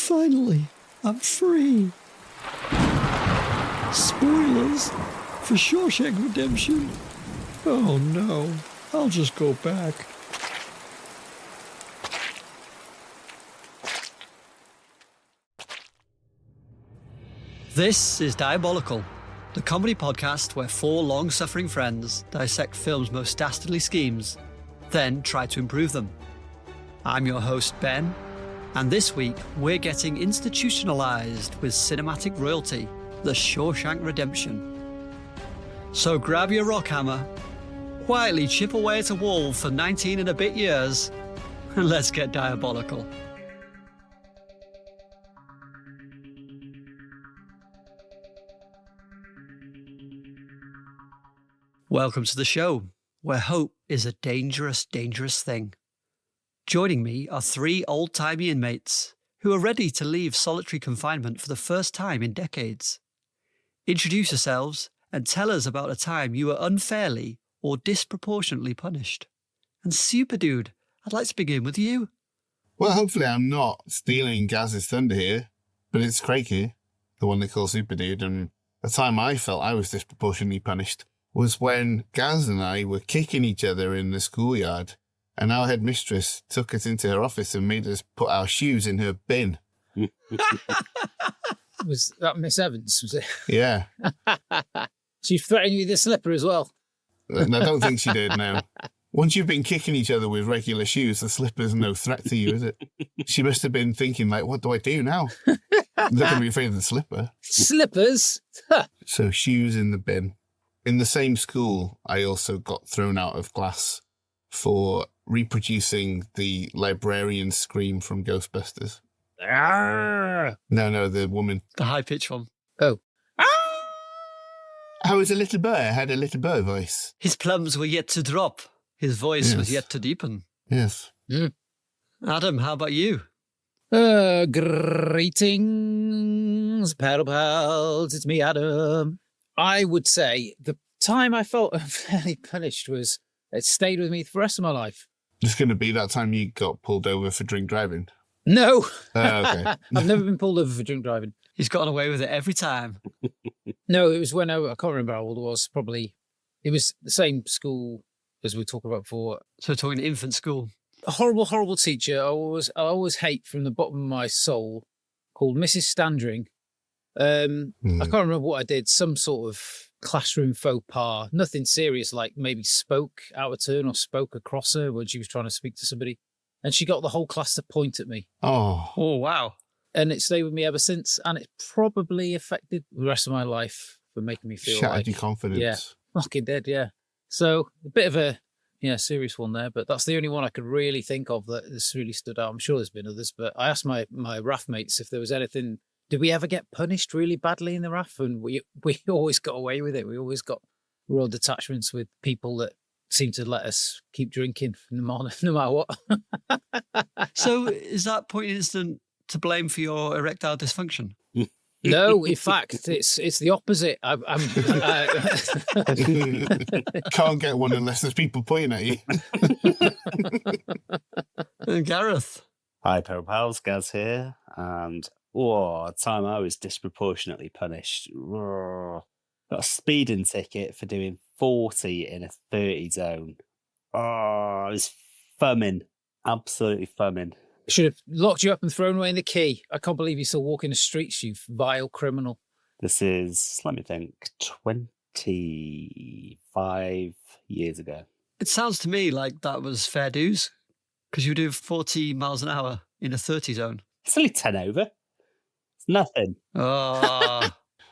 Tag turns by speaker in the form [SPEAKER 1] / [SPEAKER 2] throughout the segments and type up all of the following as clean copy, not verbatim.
[SPEAKER 1] Finally, I'm free. Spoilers for Shawshank Redemption. Oh no, I'll just go back. This is Diabolical, the comedy podcast where four long-suffering friends dissect film's most dastardly schemes, then try to improve them. I'm your host, Ben, and this week we're getting institutionalized with cinematic royalty, The Shawshank Redemption. So grab your rock hammer, quietly chip away at a wall for 19 and a bit years, and let's get diabolical. Welcome to the show, where hope is a dangerous, dangerous thing. Joining me are three old-timey inmates who are ready to leave solitary confinement for the first time in decades. Introduce yourselves and tell us about a time you were unfairly or disproportionately punished. And Super Dude, I'd like to begin with you.
[SPEAKER 2] Well, hopefully I'm not stealing Gaz's thunder here, but it's Craig here, the one they call Super Dude, and the time I felt I was disproportionately punished was when Gaz and I were kicking each other in the schoolyard, and our headmistress took us into her office and made us put our shoes in her bin.
[SPEAKER 3] Was that Miss Evans, was it?
[SPEAKER 2] Yeah.
[SPEAKER 3] She threatened you with a slipper as well?
[SPEAKER 2] And I don't think she did, no. Once you've been kicking each other with regular shoes, the slipper's no threat to you, is it? She must have been thinking, like, what do I do now? I'm not going to be afraid of the slipper.
[SPEAKER 3] Slippers?
[SPEAKER 2] So shoes in the bin. In the same school, I also got thrown out of class for reproducing the librarian's scream from Ghostbusters. No, the woman.
[SPEAKER 1] The high-pitched one.
[SPEAKER 3] Oh.
[SPEAKER 2] I was a little boy. I had a little boy voice.
[SPEAKER 1] His plums were yet to drop. His voice was yet to deepen.
[SPEAKER 2] Yes.
[SPEAKER 1] Adam, how about you?
[SPEAKER 3] Greetings, paddle pals. It's me, Adam. I would say the time I felt unfairly punished it stayed with me for the rest of my life.
[SPEAKER 2] It's going to be that time you got pulled over for drink driving.
[SPEAKER 3] No.
[SPEAKER 2] Okay.
[SPEAKER 3] I've never been pulled over for drink driving.
[SPEAKER 1] He's gotten away with it every time.
[SPEAKER 3] No, it was when I can't remember how old I was. Probably, it was the same school as we were talking about before.
[SPEAKER 1] So talking infant school.
[SPEAKER 3] A horrible, horrible teacher I always hate from the bottom of my soul, called Mrs. Standring. I can't remember what I did, some sort of classroom faux pas, nothing serious, like maybe spoke out of turn or spoke across her when she was trying to speak to somebody. And she got the whole class to point at me.
[SPEAKER 2] Oh,
[SPEAKER 1] wow.
[SPEAKER 3] And it stayed with me ever since. And it probably affected the rest of my life for making me feel
[SPEAKER 2] shattered your confidence.
[SPEAKER 3] Yeah, fucking dead, yeah. So a bit of a serious one there, but that's the only one I could really think of that has really stood out. I'm sure there's been others, but I asked my RAF mates if there was anything. Did we ever get punished really badly in the RAF? And we always got away with it. We always got real detachments with people that seemed to let us keep drinking no matter what.
[SPEAKER 1] So is that point incident to blame for your erectile dysfunction?
[SPEAKER 3] No, in fact, it's the opposite.
[SPEAKER 2] Can't get one unless there's people pointing at you.
[SPEAKER 1] And Gareth.
[SPEAKER 4] Hi, Peril Pals, Gaz here. And a time I was disproportionately punished. Got a speeding ticket for doing 40 in a 30 zone. I was thumbing, absolutely thumbing.
[SPEAKER 3] Should have locked you up and thrown away the key. I can't believe you're still walking the streets, you vile criminal.
[SPEAKER 4] This is, let me think, 25 years ago.
[SPEAKER 1] It sounds to me like that was fair dues, because you do 40 miles an hour in a 30 zone.
[SPEAKER 4] It's only 10 over. It's nothing.
[SPEAKER 1] Oh.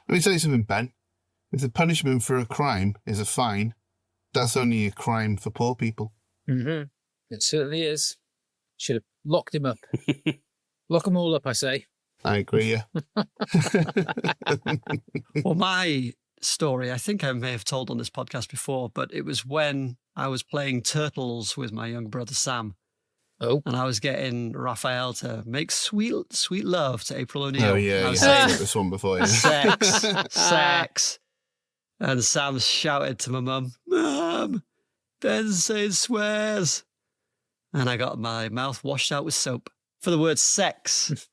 [SPEAKER 2] Let me tell you something, Ben. If the punishment for a crime is a fine, that's only a crime for poor people.
[SPEAKER 3] Mm-hmm. It certainly is. Should have locked him up. Lock them all up, I say.
[SPEAKER 2] I agree, yeah.
[SPEAKER 1] Well, my story, I think I may have told on this podcast before, but it was when I was playing Turtles with my young brother Sam.
[SPEAKER 3] Oh.
[SPEAKER 1] And I was getting Raphael to make sweet love to April O'Neil.
[SPEAKER 2] Oh, yeah.
[SPEAKER 1] I was
[SPEAKER 2] I've
[SPEAKER 1] saying,
[SPEAKER 2] heard this one before. Yeah.
[SPEAKER 1] sex. And Sam shouted to my mum, "Mum, Ben's saying swears." And I got my mouth washed out with soap for the word sex.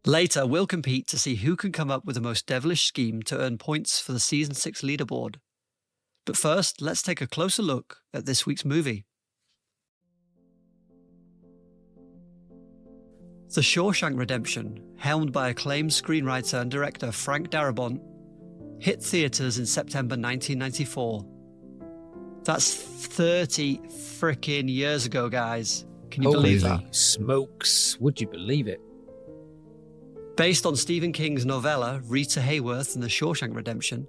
[SPEAKER 1] Later, we'll compete to see who can come up with the most devilish scheme to earn points for the Season 6 leaderboard. But first, let's take a closer look at this week's movie. The Shawshank Redemption, helmed by acclaimed screenwriter and director Frank Darabont, hit theatres in September 1994. That's 30 frickin' years ago, guys. Can you believe that?
[SPEAKER 3] Holy smokes. Would you believe it?
[SPEAKER 1] Based on Stephen King's novella Rita Hayworth and The Shawshank Redemption,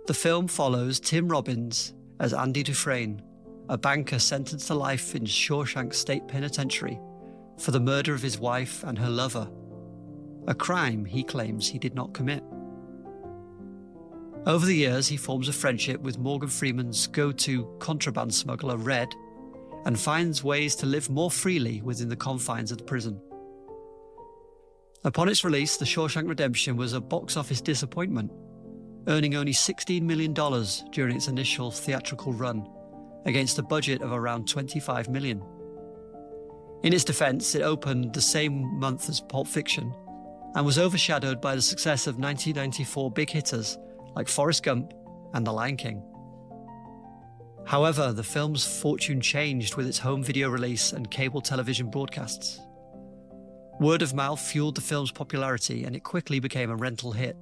[SPEAKER 1] the film follows Tim Robbins as Andy Dufresne, a banker sentenced to life in Shawshank State Penitentiary for the murder of his wife and her lover, a crime he claims he did not commit. Over the years, he forms a friendship with Morgan Freeman's go-to contraband smuggler, Red, and finds ways to live more freely within the confines of the prison. Upon its release, The Shawshank Redemption was a box office disappointment, earning only $16 million during its initial theatrical run, against a budget of around $25 million. In its defense, it opened the same month as Pulp Fiction and was overshadowed by the success of 1994 big hitters like Forrest Gump and The Lion King. However, the film's fortune changed with its home video release and cable television broadcasts. Word of mouth fueled the film's popularity, and it quickly became a rental hit.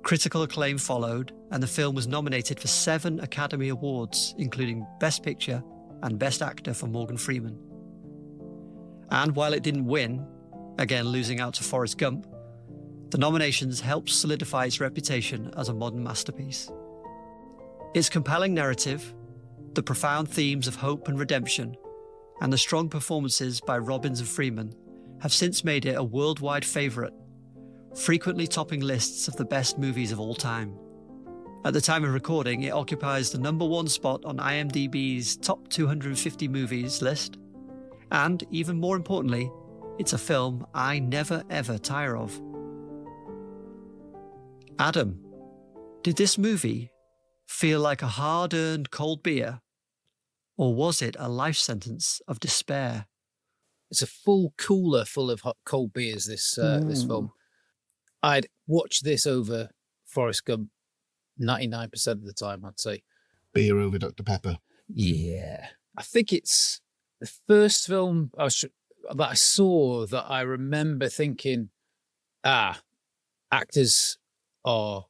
[SPEAKER 1] Critical acclaim followed, and the film was nominated for 7 Academy Awards, including Best Picture and Best Actor for Morgan Freeman. And while it didn't win, again losing out to Forrest Gump, the nominations helped solidify its reputation as a modern masterpiece. Its compelling narrative, the profound themes of hope and redemption, and the strong performances by Robbins and Freeman have since made it a worldwide favourite, frequently topping lists of the best movies of all time. At the time of recording, it occupies the #1 spot on IMDb's top 250 movies list, and even more importantly, it's a film I never ever tire of. Adam, did this movie feel like a hard-earned cold beer, or was it a life sentence of despair?
[SPEAKER 3] It's a full cooler full of hot, cold beers, this film. I'd watch this over Forrest Gump 99% of the time, I'd say.
[SPEAKER 2] Beer over Dr. Pepper.
[SPEAKER 3] Yeah. I think it's the first film that I saw that I remember thinking, actors are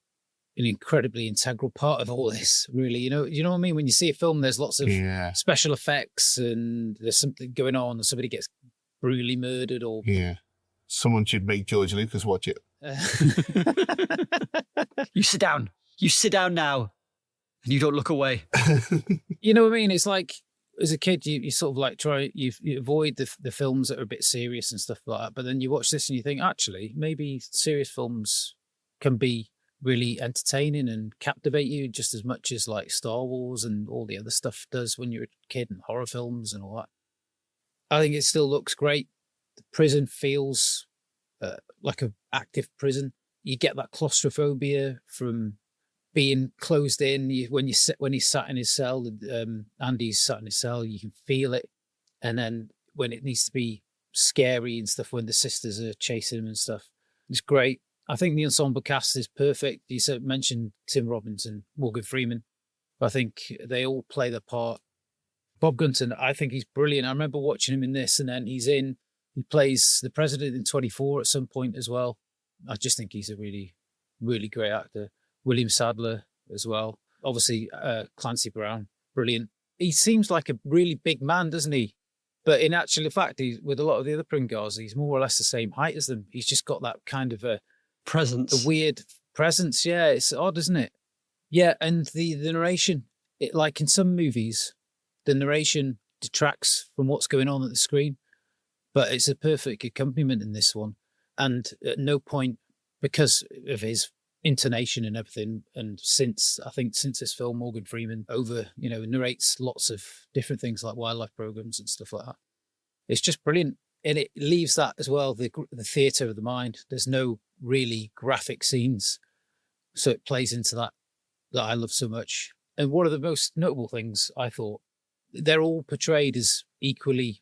[SPEAKER 3] an incredibly integral part of all this, really. You know what I mean? When you see a film, there's lots of special effects and there's something going on and somebody gets brutally murdered or...
[SPEAKER 2] Yeah. Someone should make George Lucas watch it.
[SPEAKER 1] You sit down. You sit down now. And you don't look away.
[SPEAKER 3] You know what I mean? It's like, as a kid, you sort of like you avoid the films that are a bit serious and stuff like that. But then you watch this and you think, actually, maybe serious films can be really entertaining and captivate you just as much as like Star Wars and all the other stuff does when you're a kid, and horror films and all that. I think it still looks great. The prison feels like an active prison. You get that claustrophobia from being closed in. When he's sat in his cell, Andy's sat in his cell, you can feel it. And then when it needs to be scary and stuff, when the sisters are chasing him and stuff, it's great. I think the ensemble cast is perfect. You mentioned Tim Robbins and Morgan Freeman. I think they all play their part. Bob Gunton, I think he's brilliant. I remember watching him in this, and then he plays the president in 24 at some point as well. I just think he's a really, really great actor. William Sadler as well. Obviously, Clancy Brown, brilliant. He seems like a really big man, doesn't he? But in actual fact, with a lot of the other Pringars, he's more or less the same height as them. He's just got that kind of a
[SPEAKER 1] presence,
[SPEAKER 3] a weird presence. Yeah, it's odd, isn't it? Yeah, and the narration, like in some movies, the narration detracts from what's going on at the screen, but it's a perfect accompaniment in this one. And at no point, because of his intonation and everything, and since this film, Morgan Freeman narrates lots of different things like wildlife programs and stuff like that. It's just brilliant. And it leaves that as well, the theatre of the mind. There's no really graphic scenes. So it plays into that I love so much. And one of the most notable things I thought they're all portrayed as equally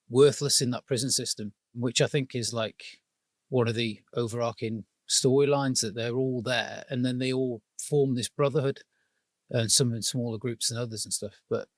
[SPEAKER 3] worthless in that prison system, which I think is like one of the overarching storylines, that they're all there and then they all form this brotherhood, and some in smaller groups than others and stuff. But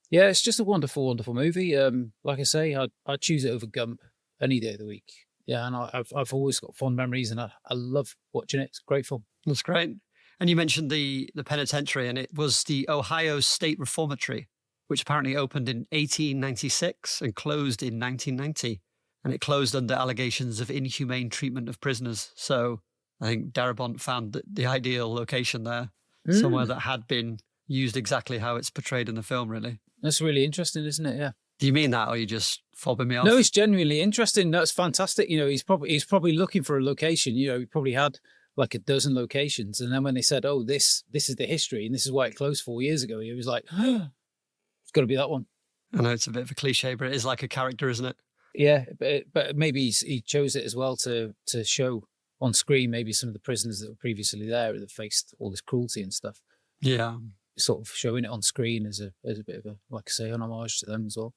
[SPEAKER 3] yeah, it's just a wonderful, wonderful movie. Like I say, I'd choose it over Gump any day of the week. Yeah, and I've always got fond memories, and I love watching it. It's great fun.
[SPEAKER 1] That's great. And you mentioned the penitentiary, and it was the Ohio State Reformatory, which apparently opened in 1896 and closed in 1990. And it closed under allegations of inhumane treatment of prisoners. So I think Darabont found the ideal location there, somewhere that had been used exactly how it's portrayed in the film, really.
[SPEAKER 3] That's really interesting, isn't it? Yeah.
[SPEAKER 1] Do you mean that, or are you just fobbing me off?
[SPEAKER 3] No, it's genuinely interesting. That's fantastic. You know, he's probably looking for a location. You know, he probably had like a dozen locations, and then when they said, "Oh, this is the history, and this is why it closed 4 years ago," he was like, "It's got to be that one."
[SPEAKER 1] I know it's a bit of a cliche, but it is like a character, isn't it?
[SPEAKER 3] Yeah, but maybe he chose it as well to show on screen maybe some of the prisoners that were previously there that faced all this cruelty and stuff.
[SPEAKER 1] Yeah,
[SPEAKER 3] sort of showing it on screen as a bit of a, like I say, an homage to them as well.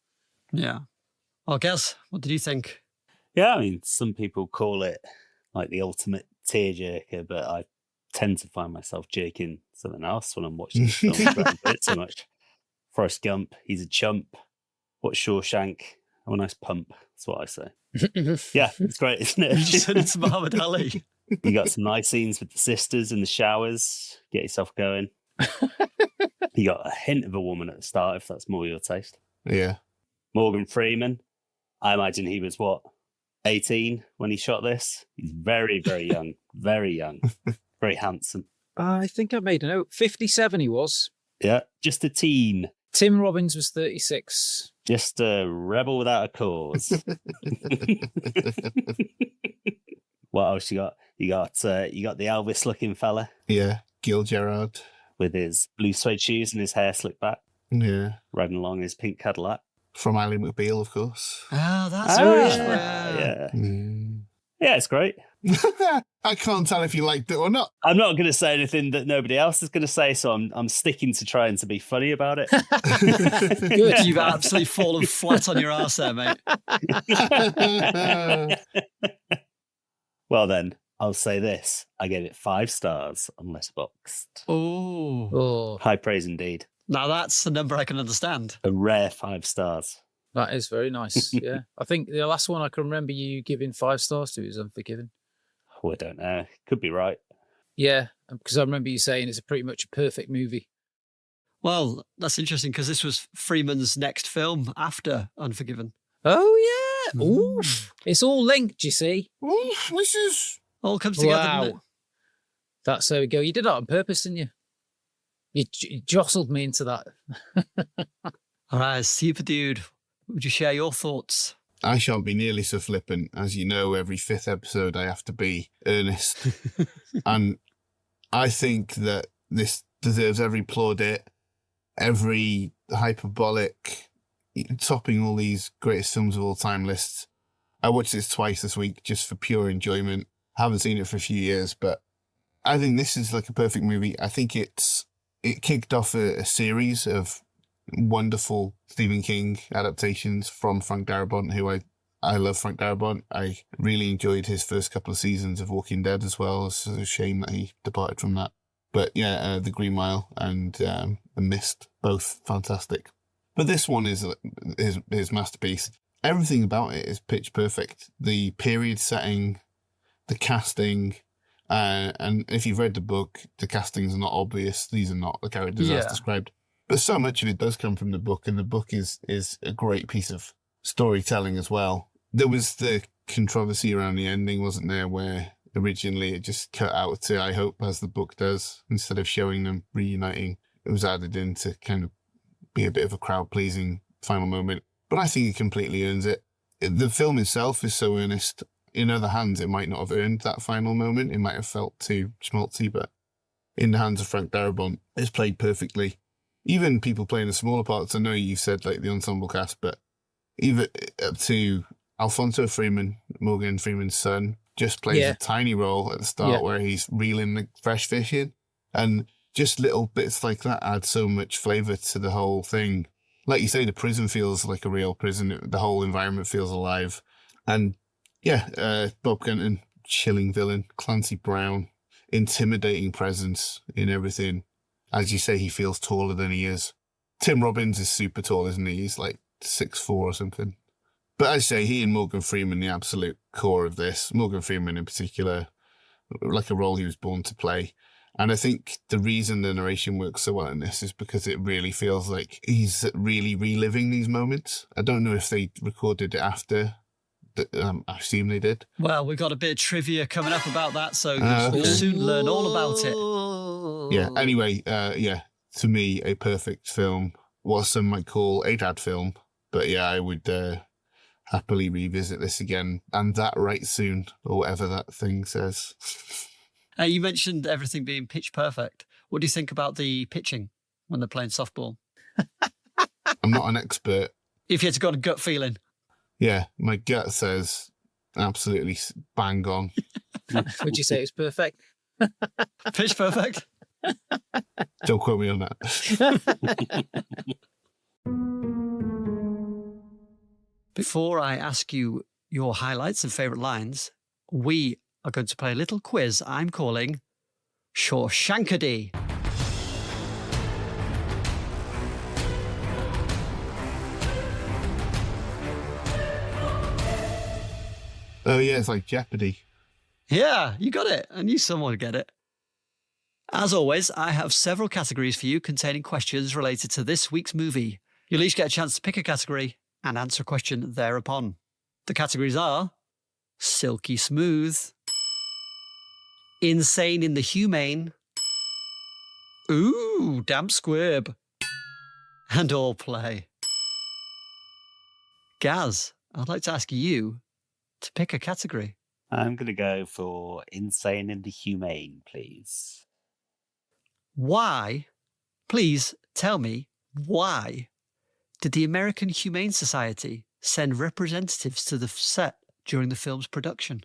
[SPEAKER 1] Yeah. Well, Gaz, what did you think?
[SPEAKER 4] Yeah, I mean, some people call it like the ultimate tearjerker, but I tend to find myself jerking something else when I'm watching the film. A bit too much. Forrest Gump, he's a chump. Watch Shawshank, have a nice pump. That's what I say. Yeah, it's great, isn't it?
[SPEAKER 1] You just said it's Muhammad Ali.
[SPEAKER 4] You got some nice scenes with the sisters in the showers. Get yourself going. You got a hint of a woman at the start, if that's more your taste.
[SPEAKER 2] Yeah.
[SPEAKER 4] Morgan Freeman, I imagine he was, 18 when he shot this? He's very, very young. Very young. Very handsome.
[SPEAKER 3] I think I made a note. 57 he was.
[SPEAKER 4] Yeah, just a teen.
[SPEAKER 3] Tim Robbins was 36.
[SPEAKER 4] Just a rebel without a cause. What else you got? You got the Elvis-looking fella.
[SPEAKER 2] Yeah, Gil Gerard.
[SPEAKER 4] With his blue suede shoes and his hair slicked back.
[SPEAKER 2] Yeah.
[SPEAKER 4] Riding along his pink Cadillac.
[SPEAKER 2] From Ally McBeal, of course.
[SPEAKER 1] Oh, that's
[SPEAKER 4] Yeah. Yeah, it's great.
[SPEAKER 2] I can't tell if you liked it or not.
[SPEAKER 4] I'm not going to say anything that nobody else is going to say, so I'm sticking to trying to be funny about it.
[SPEAKER 1] Good. You've absolutely fallen flat on your arse there, mate.
[SPEAKER 4] Well then, I'll say this. I gave it 5 stars on Letterboxd.
[SPEAKER 1] Oh.
[SPEAKER 4] High praise indeed.
[SPEAKER 1] Now that's the number I can understand.
[SPEAKER 4] A rare 5 stars.
[SPEAKER 3] That is very nice. Yeah. I think the last one I can remember you giving 5 stars to is Unforgiven.
[SPEAKER 4] Oh, I don't know. Could be right.
[SPEAKER 3] Yeah, because I remember you saying it's pretty much a perfect movie.
[SPEAKER 1] Well, that's interesting because this was Freeman's next film after Unforgiven.
[SPEAKER 3] Oh, yeah. Ooh. It's all linked, you see.
[SPEAKER 2] Ooh, this is...
[SPEAKER 1] All comes together,
[SPEAKER 3] Wow.
[SPEAKER 1] doesn't it?
[SPEAKER 3] That's how we go. You did that on purpose, didn't you? You jostled me into that.
[SPEAKER 1] All right, Super Dude, would you share your thoughts?
[SPEAKER 2] I shan't be nearly so flippant. As you know, every 5th episode I have to be earnest. And I think that this deserves every plaudit, every hyperbolic, topping all these greatest films of all time lists. I watched this twice this week just for pure enjoyment. Haven't seen it for a few years, but I think this is like a perfect movie. I think it kicked off a series of wonderful Stephen King adaptations from Frank Darabont, who I love Frank Darabont. I really enjoyed his first couple of seasons of Walking Dead as well. It's a shame that he departed from that. But yeah, The Green Mile and The Mist, both fantastic. But this one is his masterpiece. Everything about it is pitch perfect. The period setting, the casting, and if you've read the book, the castings are not obvious. These are not the characters as described. But so much of it does come from the book, and the book is a great piece of storytelling as well. There was the controversy around the ending, wasn't there, where originally it just cut out to I hope, as the book does, instead of showing them reuniting. It was added in to kind of be a bit of a crowd-pleasing final moment. But I think it completely earns it. The film itself is so earnest. In other hands, it might not have earned that final moment. It might have felt too schmaltzy, but in the hands of Frank Darabont, it's played perfectly. Even people playing the smaller parts, I know you've said like the ensemble cast, but even up to Alfonso Freeman, Morgan Freeman's son, just plays a tiny role at the start where he's reeling the fresh fish in. And just little bits like that add so much flavour to the whole thing. like you say, the prison feels like a real prison. The whole environment feels alive. And yeah, Bob Gunton, chilling villain. Clancy Brown, intimidating presence in everything. As you say, he feels taller than he is. Tim Robbins is super tall, isn't he? He's like 6'4" or something. But as I say, he and Morgan Freeman, the absolute core of this. Morgan Freeman in particular, like a role he was born to play. And I think the reason the narration works so well in this is because it really feels like he's really reliving these moments. I don't know if they recorded it after. I assume they did.
[SPEAKER 1] Well, we've got a bit of trivia coming up about that, so
[SPEAKER 2] Okay.
[SPEAKER 1] you'll soon learn all about it.
[SPEAKER 2] Yeah, anyway, to me, a perfect film. What some might call a dad film. But yeah, I would happily revisit this again, and that right soon, or whatever that thing says.
[SPEAKER 1] You mentioned everything being pitch perfect. What do you think about the pitching when they're playing softball?
[SPEAKER 2] I'm not an expert.
[SPEAKER 1] If you had to go on a gut feeling.
[SPEAKER 2] Yeah, my gut says absolutely bang on.
[SPEAKER 3] Would you say it was perfect?
[SPEAKER 1] Pitch perfect?
[SPEAKER 2] Don't quote me on that.
[SPEAKER 1] Before I ask you your highlights and favourite lines, we are going to play a little quiz I'm calling Shawshankedy.
[SPEAKER 2] Oh yeah, it's like Jeopardy.
[SPEAKER 1] Yeah, you got it. I knew someone would get it. As always, I have several categories for you containing questions related to this week's movie. You'll each get a chance to pick a category and answer a question thereupon. The categories are Silky Smooth, Insane in the Humane, Ooh, Damp Squib, and All Play. Gaz, I'd like to ask you to pick a category.
[SPEAKER 4] I'm going to go for Insane in the Humane, please.
[SPEAKER 1] Why, please tell me, why did the American Humane Society send representatives to the set during the film's production?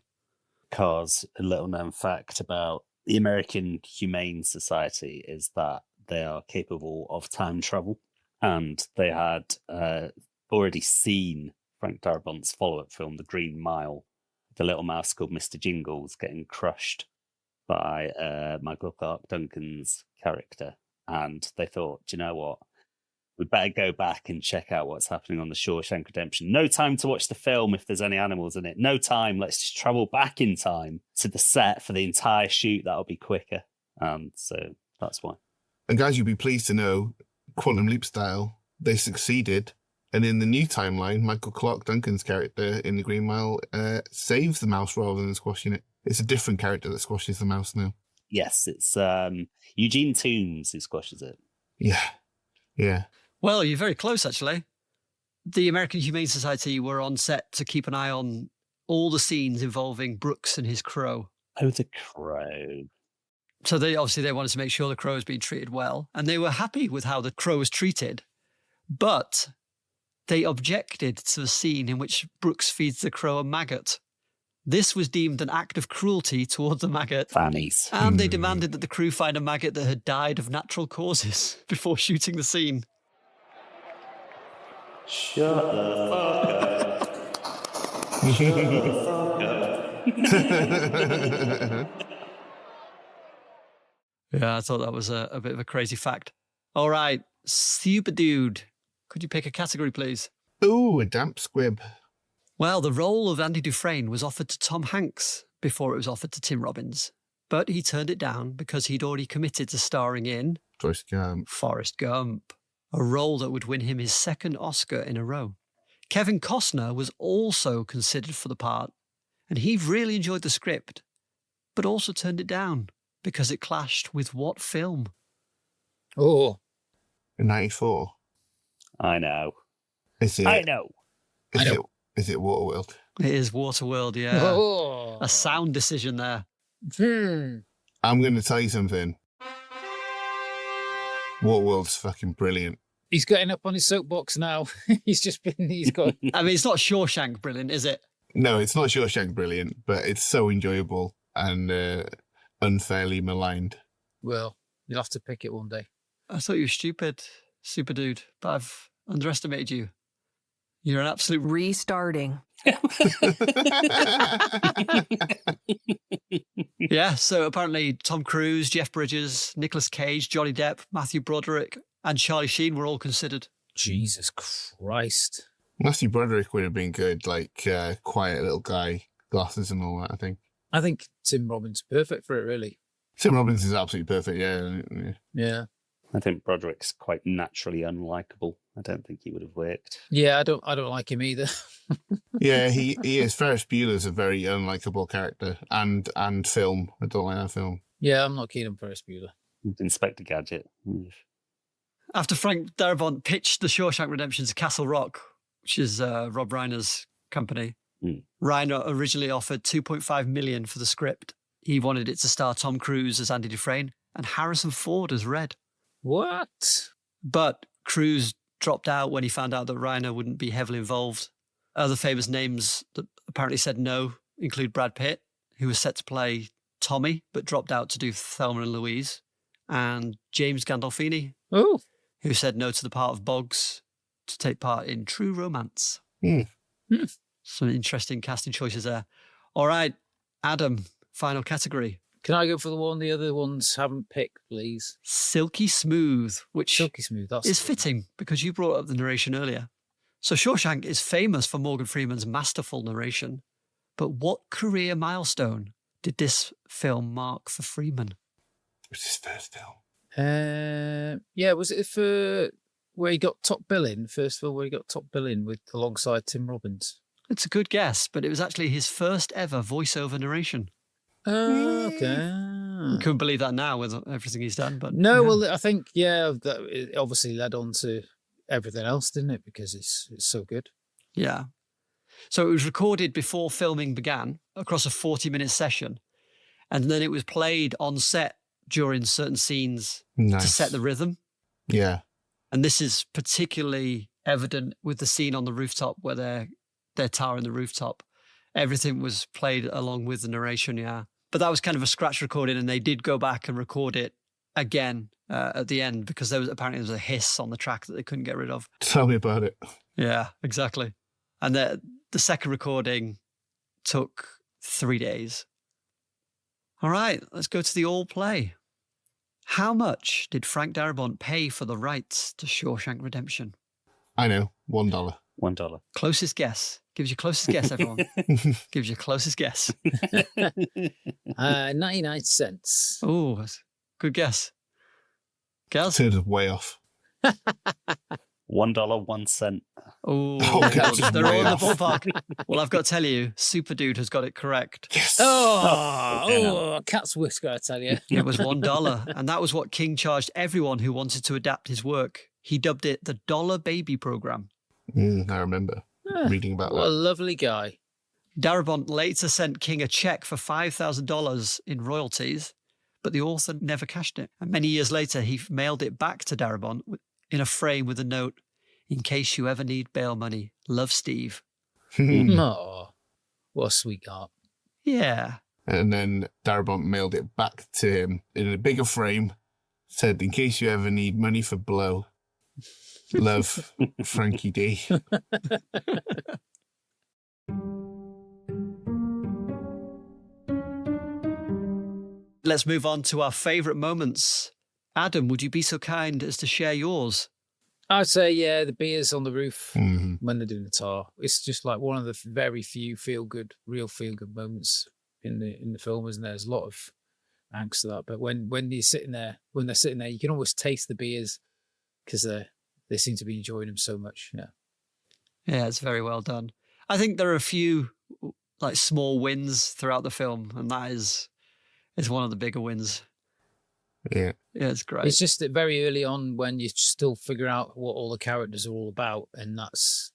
[SPEAKER 4] Because a little known fact about the American Humane Society is that they are capable of time travel. And they had already seen Frank Darabont's follow-up film, The Green Mile, the little mouse called Mr. Jingles getting crushed by Michael Clarke Duncan's character. And they thought, do you know what? We'd better go back and check out what's happening on the Shawshank Redemption. No time to watch the film if there's any animals in it. No time. Let's just travel back in time to the set for the entire shoot. That'll be quicker. So that's why.
[SPEAKER 2] And guys, you'll be pleased to know, Quantum Leap style, they succeeded. And in the new timeline, Michael Clarke Duncan's character in The Green Mile saves the mouse rather than squashing it. It's a different character that squashes the mouse now.
[SPEAKER 4] Yes, it's Eugene Toombs who squashes it.
[SPEAKER 2] Yeah.
[SPEAKER 1] Well, you're very close, actually. The American Humane Society were on set to keep an eye on all the scenes involving Brooks and his crow.
[SPEAKER 4] Oh, the crow.
[SPEAKER 1] So they wanted to make sure the crow was being treated well, and they were happy with how the crow was treated. But they objected to the scene in which Brooks feeds the crow a maggot. This was deemed an act of cruelty toward the maggot.
[SPEAKER 4] Fannies.
[SPEAKER 1] And they demanded that the crew find a maggot that had died of natural causes before shooting the scene.
[SPEAKER 4] Shut the fuck up. Shut the fuck up.
[SPEAKER 1] Yeah, I thought that was a bit of a crazy fact. All right, Super Dude, could you pick a category, please?
[SPEAKER 2] Ooh, a damp squib.
[SPEAKER 1] Well, the role of Andy Dufresne was offered to Tom Hanks before it was offered to Tim Robbins, but he turned it down because he'd already committed to starring in Forrest Gump, a role that would win him his second Oscar in a row. Kevin Costner was also considered for the part, and he really enjoyed the script, but also turned it down because it clashed with what film?
[SPEAKER 3] Oh,
[SPEAKER 2] In 94.
[SPEAKER 4] I know.
[SPEAKER 2] Is it?
[SPEAKER 4] I know.
[SPEAKER 2] Is it Waterworld?
[SPEAKER 1] It is Waterworld, yeah.
[SPEAKER 3] Oh.
[SPEAKER 1] A sound decision there.
[SPEAKER 2] I'm going to tell you something. Waterworld's fucking brilliant.
[SPEAKER 3] He's getting up on his soapbox now. He's got...
[SPEAKER 1] I mean, it's not Shawshank brilliant, is it?
[SPEAKER 2] No, it's not Shawshank brilliant, but it's so enjoyable and unfairly maligned.
[SPEAKER 3] Well, you'll have to pick it one day.
[SPEAKER 1] I thought you were stupid, Super Dude, but underestimated you. You're an absolute...
[SPEAKER 5] Restarting.
[SPEAKER 1] Yeah, so apparently Tom Cruise, Jeff Bridges, Nicolas Cage, Johnny Depp, Matthew Broderick, and Charlie Sheen were all considered.
[SPEAKER 3] Jesus Christ.
[SPEAKER 2] Matthew Broderick would have been good, like quiet little guy, glasses and all that, I think.
[SPEAKER 3] I think Tim Robbins perfect for it, really.
[SPEAKER 2] Tim Robbins is absolutely perfect, yeah.
[SPEAKER 3] Yeah.
[SPEAKER 4] I think Broderick's quite naturally unlikable. I don't think he would have worked.
[SPEAKER 3] Yeah, I don't like him either.
[SPEAKER 2] Yeah, he is. Ferris Bueller's a very unlikable character, and film. I don't like that film.
[SPEAKER 3] Yeah, I'm not keen on Ferris Bueller.
[SPEAKER 4] Inspector Gadget.
[SPEAKER 1] After Frank Darabont pitched The Shawshank Redemption to Castle Rock, which is Rob Reiner's company, Reiner originally offered $2.5 million for the script. He wanted it to star Tom Cruise as Andy Dufresne and Harrison Ford as Red.
[SPEAKER 3] What?
[SPEAKER 1] But Cruise dropped out when he found out that Reiner wouldn't be heavily involved. Other famous names that apparently said no include Brad Pitt, who was set to play Tommy, but dropped out to do Thelma and Louise, and James Gandolfini,
[SPEAKER 3] Oh.
[SPEAKER 1] who said no to the part of Boggs to take part in True Romance. Some interesting casting choices there. All right, Adam, final category.
[SPEAKER 3] Can I go for the one the other ones haven't picked, please?
[SPEAKER 1] Silky Smooth, which
[SPEAKER 3] Silky Smooth. That's
[SPEAKER 1] is fitting because you brought up the narration earlier. So Shawshank is famous for Morgan Freeman's masterful narration, but what career milestone did this film mark for Freeman?
[SPEAKER 2] It was his first film.
[SPEAKER 3] Yeah, was it for where he got top billing? First film where he got top billing with alongside Tim Robbins.
[SPEAKER 1] It's a good guess, but it was actually his first ever voiceover narration.
[SPEAKER 3] Okay.
[SPEAKER 1] Couldn't believe that now with everything he's done, but
[SPEAKER 3] No,
[SPEAKER 1] yeah.
[SPEAKER 3] well, I think that it obviously led on to everything else, didn't it? Because it's so good.
[SPEAKER 1] Yeah. So it was recorded before filming began across a 40-minute session, and then it was played on set during certain scenes to set the rhythm.
[SPEAKER 2] Yeah.
[SPEAKER 1] And this is particularly evident with the scene on the rooftop where they're tarring the rooftop. Everything was played along with the narration, yeah. But that was kind of a scratch recording, and they did go back and record it again at the end because there was a hiss on the track that they couldn't get rid of.
[SPEAKER 2] Tell me about it.
[SPEAKER 1] Yeah, exactly. And the second recording took 3 days. All right, let's go to the all play. How much did Frank Darabont pay for the rights to Shawshank Redemption?
[SPEAKER 2] I know, $1.
[SPEAKER 4] $1.
[SPEAKER 1] Closest guess. Gives you closest guess, everyone. Gives you closest guess.
[SPEAKER 3] 99 cents.
[SPEAKER 1] Oh, good guess. Gaz?
[SPEAKER 2] Turned it way off.
[SPEAKER 4] $1, 1 cent.
[SPEAKER 1] Oh,
[SPEAKER 2] Gaz is
[SPEAKER 1] they're
[SPEAKER 2] way
[SPEAKER 1] all in the
[SPEAKER 2] off.
[SPEAKER 1] ballpark. Well, I've got to tell you, Super Dude has got it correct.
[SPEAKER 2] Yes.
[SPEAKER 3] Cat's whisker, I tell you.
[SPEAKER 1] It was $1, and that was what King charged everyone who wanted to adapt his work. He dubbed it the Dollar Baby Program.
[SPEAKER 2] I remember reading about
[SPEAKER 3] What a
[SPEAKER 2] that.
[SPEAKER 3] lovely guy.
[SPEAKER 1] Darabont later sent King a check for $5,000 in royalties, but the author never cashed it. And many years later, he mailed it back to Darabont in a frame with a note, "In case you ever need bail money, love, Steve."
[SPEAKER 3] Oh, what a sweetheart.
[SPEAKER 1] Yeah.
[SPEAKER 2] And then Darabont mailed it back to him in a bigger frame. Said, "In case you ever need money for blow, love, Frankie D."
[SPEAKER 1] Let's move on to our favourite moments. Adam, would you be so kind as to share yours?
[SPEAKER 3] I'd say, yeah, the beers on the roof
[SPEAKER 2] Mhm.
[SPEAKER 3] when they're doing the tar. It's just like one of the very few real feel good moments in the film, isn't there? There's a lot of angst to that. But when they're sitting there, you can almost taste the beers because they seem to be enjoying them so much. Yeah.
[SPEAKER 1] Yeah, it's very well done. I think there are a few like small wins throughout the film, and that is one of the bigger wins.
[SPEAKER 2] Yeah.
[SPEAKER 1] Yeah, it's great.
[SPEAKER 3] It's just that very early on when you still figure out what all the characters are all about, and that's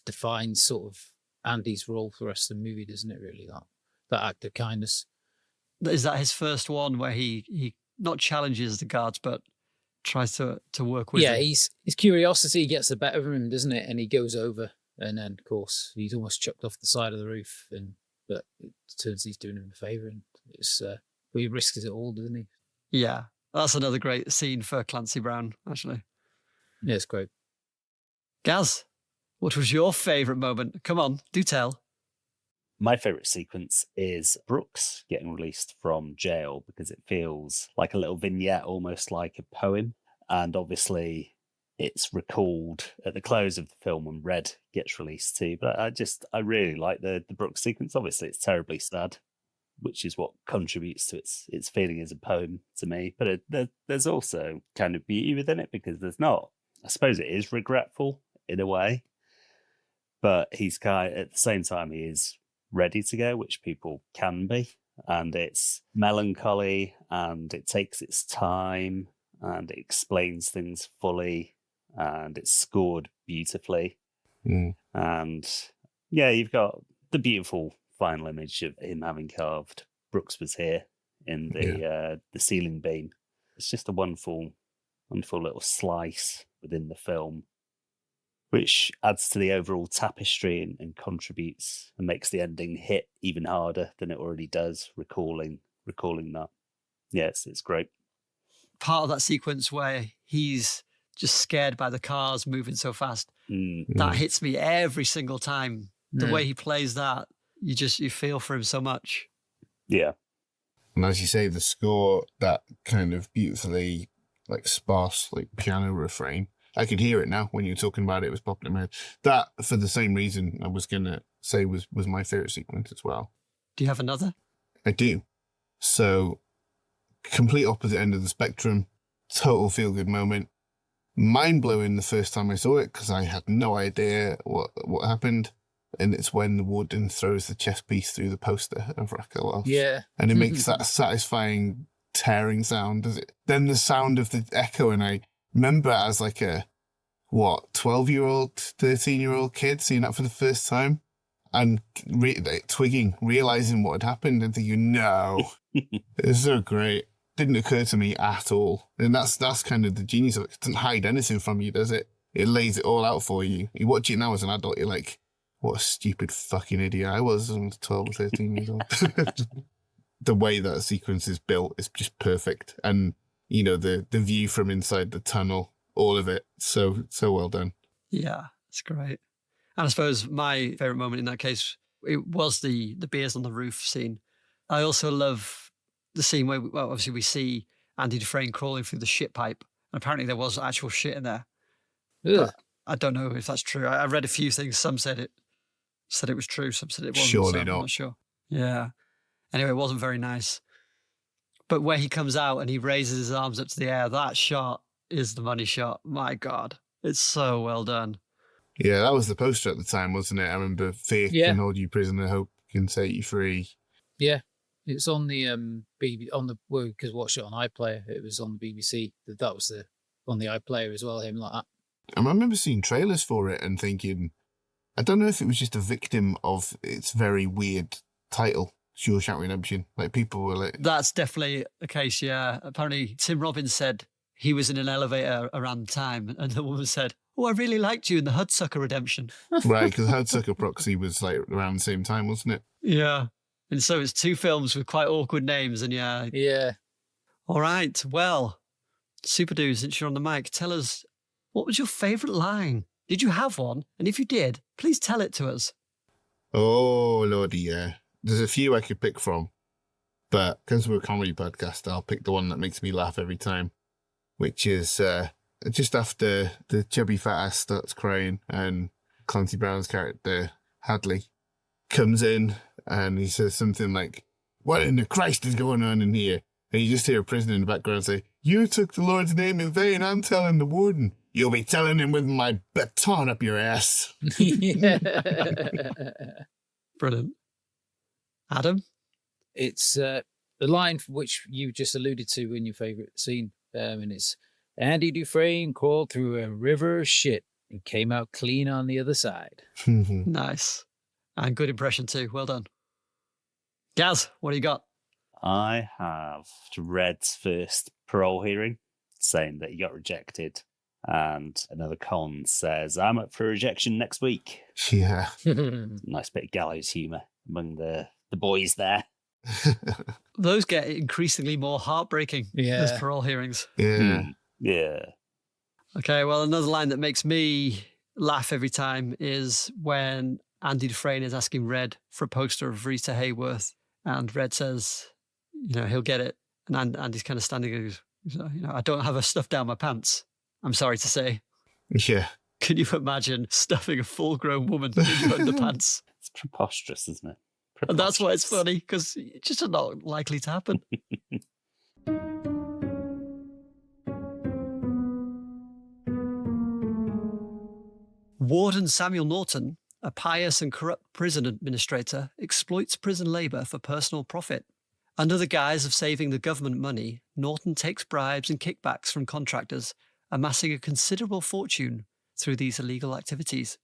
[SPEAKER 3] defines sort of Andy's role for the rest of the movie, doesn't it? Really, that act of kindness.
[SPEAKER 1] Is that his first one where he not challenges the guards, but tries to work with them?
[SPEAKER 3] His curiosity gets the better of him, doesn't it? And he goes over, and then of course he's almost chucked off the side of the roof, but it turns he's doing him a favour, and he risks it all, doesn't he?
[SPEAKER 1] Yeah, that's another great scene for Clancy Brown, actually.
[SPEAKER 3] Yeah, it's great.
[SPEAKER 1] Gaz, what was your favourite moment? Come on, do tell.
[SPEAKER 4] My favourite sequence is Brooks getting released from jail because it feels like a little vignette, almost like a poem. And obviously, it's recalled at the close of the film when Red gets released too. But I really like the Brooks sequence. Obviously, it's terribly sad, which is what contributes to its feeling as a poem to me. But there's also kind of beauty within it because there's not. I suppose it is regretful in a way, but he's at the same time he is ready to go, which people can be, and it's melancholy and it takes its time and it explains things fully and it's scored beautifully. And yeah, you've got the beautiful final image of him having carved Brooks was here in the ceiling beam. It's just a wonderful little slice within the film, which adds to the overall tapestry and contributes and makes the ending hit even harder than it already does, recalling that. Yes, it's great.
[SPEAKER 1] Part of that sequence where he's just scared by the cars moving so fast, that hits me every single time. The way he plays that, you feel for him so much.
[SPEAKER 4] Yeah.
[SPEAKER 2] And as you say, the score, that kind of beautifully like sparse, like piano refrain, I could hear it now when you were talking about it. It was popping in my head. That, for the same reason, I was going to say was my favourite sequence as well.
[SPEAKER 1] Do you have another?
[SPEAKER 2] I do. So, complete opposite end of the spectrum, total feel-good moment. Mind-blowing the first time I saw it because I had no idea what happened. And it's when the warden throws the chess piece through the poster of Raquel.
[SPEAKER 3] Yeah.
[SPEAKER 2] And it makes that satisfying tearing sound, does it? Then the sound of the echo, and I remember as like a 12-year-old, 13-year-old kid seeing that for the first time and realizing what had happened and thinking, no, it's so great. Didn't occur to me at all. And that's kind of the genius of it. It doesn't hide anything from you, does it? It lays it all out for you. You watch it now as an adult, you're like, what a stupid fucking idiot I was when I was 12 or 13 years old. The way that sequence is built is just perfect. And you know, the view from inside the tunnel, all of it, so well done. Yeah,
[SPEAKER 1] it's great. And I suppose my favourite moment in that case, it was the beers on the roof scene. I also love the scene where, obviously we see Andy Dufresne crawling through the shit pipe. And apparently there was actual shit in there. I don't know if that's true. I read a few things. Some said it was true. Some said it wasn't.
[SPEAKER 2] Surely
[SPEAKER 1] so
[SPEAKER 2] not.
[SPEAKER 1] I'm not sure. Yeah. Anyway, it wasn't very nice. But where he comes out and he raises his arms up to the air, that shot is the money shot. My God, it's so well done.
[SPEAKER 2] Yeah, that was the poster at the time, wasn't it? I remember Faith can hold you prisoner, hope can set you free.
[SPEAKER 3] Yeah, it's on the because watched it on iPlayer. It was on the BBC. That was on the iPlayer as well. Him like that.
[SPEAKER 2] I remember seeing trailers for it and thinking, I don't know if it was just a victim of its very weird title. Shawshank Redemption. Like people were like... That's
[SPEAKER 1] definitely the case, yeah. Apparently Tim Robbins said he was in an elevator around the time and the woman said, oh, I really liked you in the Hudsucker Redemption.
[SPEAKER 2] Right, because Hudsucker Proxy was like around the same time, wasn't it?
[SPEAKER 1] Yeah. And so it's two films with quite awkward names and yeah.
[SPEAKER 3] Yeah.
[SPEAKER 1] All right, well, Super Dude, since you're on the mic, tell us, what was your favourite line? Did you have one? And if you did, please tell it to us.
[SPEAKER 2] Oh, Lordy, yeah. There's a few I could pick from, but because we're a comedy podcast, I'll pick the one that makes me laugh every time, which is just after the chubby fat ass starts crying and Clancy Brown's character, Hadley, comes in and he says something like, what in the Christ is going on in here? And you just hear a prisoner in the background say, you took the Lord's name in vain, I'm telling the warden. You'll be telling him with my baton up your ass.
[SPEAKER 1] Brilliant. Adam?
[SPEAKER 3] It's the line which you just alluded to in your favourite scene, and it's Andy Dufresne crawled through a river of shit and came out clean on the other side.
[SPEAKER 1] Nice. And good impression too. Well done. Gaz, what do you got?
[SPEAKER 4] I have Red's first parole hearing saying that he got rejected. And another con says, I'm up for rejection next week.
[SPEAKER 2] Yeah.
[SPEAKER 4] Nice bit of gallows humour among the boys there.
[SPEAKER 1] Those get increasingly more heartbreaking as parole hearings.
[SPEAKER 2] Yeah.
[SPEAKER 4] Yeah.
[SPEAKER 1] Okay, well, another line that makes me laugh every time is when Andy Dufresne is asking Red for a poster of Rita Hayworth, and Red says, he'll get it. And Andy's kind of standing and goes, I don't have a stuff down my pants, I'm sorry to say.
[SPEAKER 2] Yeah.
[SPEAKER 1] Can you imagine stuffing a full-grown woman in your underpants?
[SPEAKER 4] It's preposterous, isn't it?
[SPEAKER 1] And that's why it's funny, because it's just not likely to happen. Warden Samuel Norton, a pious and corrupt prison administrator, exploits prison labour for personal profit. Under the guise of saving the government money, Norton takes bribes and kickbacks from contractors, amassing a considerable fortune through these illegal activities.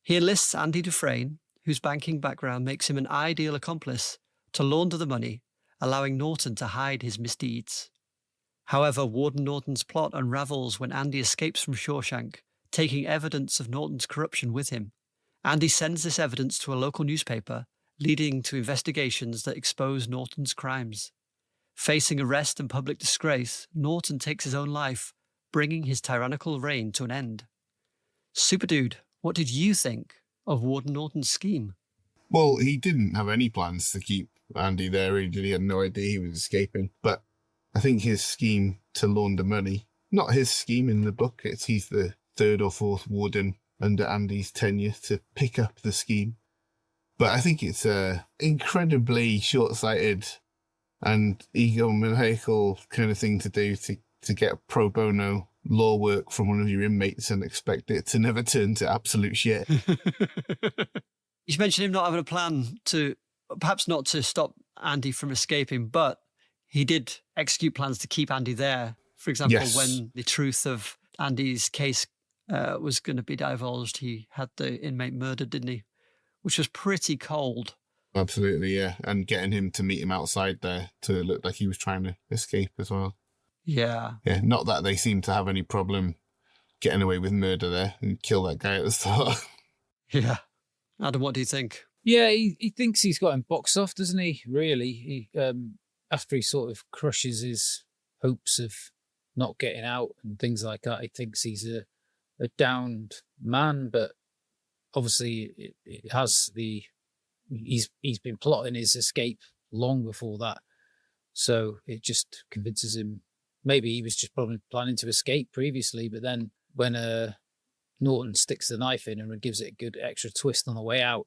[SPEAKER 1] He enlists Andy Dufresne, whose banking background makes him an ideal accomplice, to launder the money, allowing Norton to hide his misdeeds. However, Warden Norton's plot unravels when Andy escapes from Shawshank, taking evidence of Norton's corruption with him. Andy sends this evidence to a local newspaper, leading to investigations that expose Norton's crimes. Facing arrest and public disgrace, Norton takes his own life, bringing his tyrannical reign to an end. Super Dude, what did you think of Warden Norton's scheme?
[SPEAKER 2] Well, he didn't have any plans to keep Andy there. He had no idea he was escaping. But I think his scheme to launder money, not his scheme in the book, he's the third or fourth warden under Andy's tenure to pick up the scheme. But I think it's a incredibly short-sighted and egomaniacal kind of thing to do to get pro bono law work from one of your inmates and expect it to never turn to absolute shit.
[SPEAKER 1] You mentioned him not having a plan to, perhaps not to stop Andy from escaping, but he did execute plans to keep Andy there. For example,
[SPEAKER 2] Yes.
[SPEAKER 1] when the truth of Andy's case was going to be divulged, he had the inmate murdered, didn't he? Which was pretty cold.
[SPEAKER 2] Absolutely, yeah. And getting him to meet him outside there to look like he was trying to escape as well.
[SPEAKER 1] Yeah.
[SPEAKER 2] Yeah, not that they seem to have any problem getting away with murder there and kill that guy at the start.
[SPEAKER 1] Yeah. Adam, what do you think?
[SPEAKER 3] Yeah, he thinks he's got him boxed off, doesn't he? Really, he after he sort of crushes his hopes of not getting out and things like that, he thinks he's a downed man. But obviously, it has he's been plotting his escape long before that, so it just convinces him. Maybe he was just probably planning to escape previously, but then when Norton sticks the knife in and gives it a good extra twist on the way out,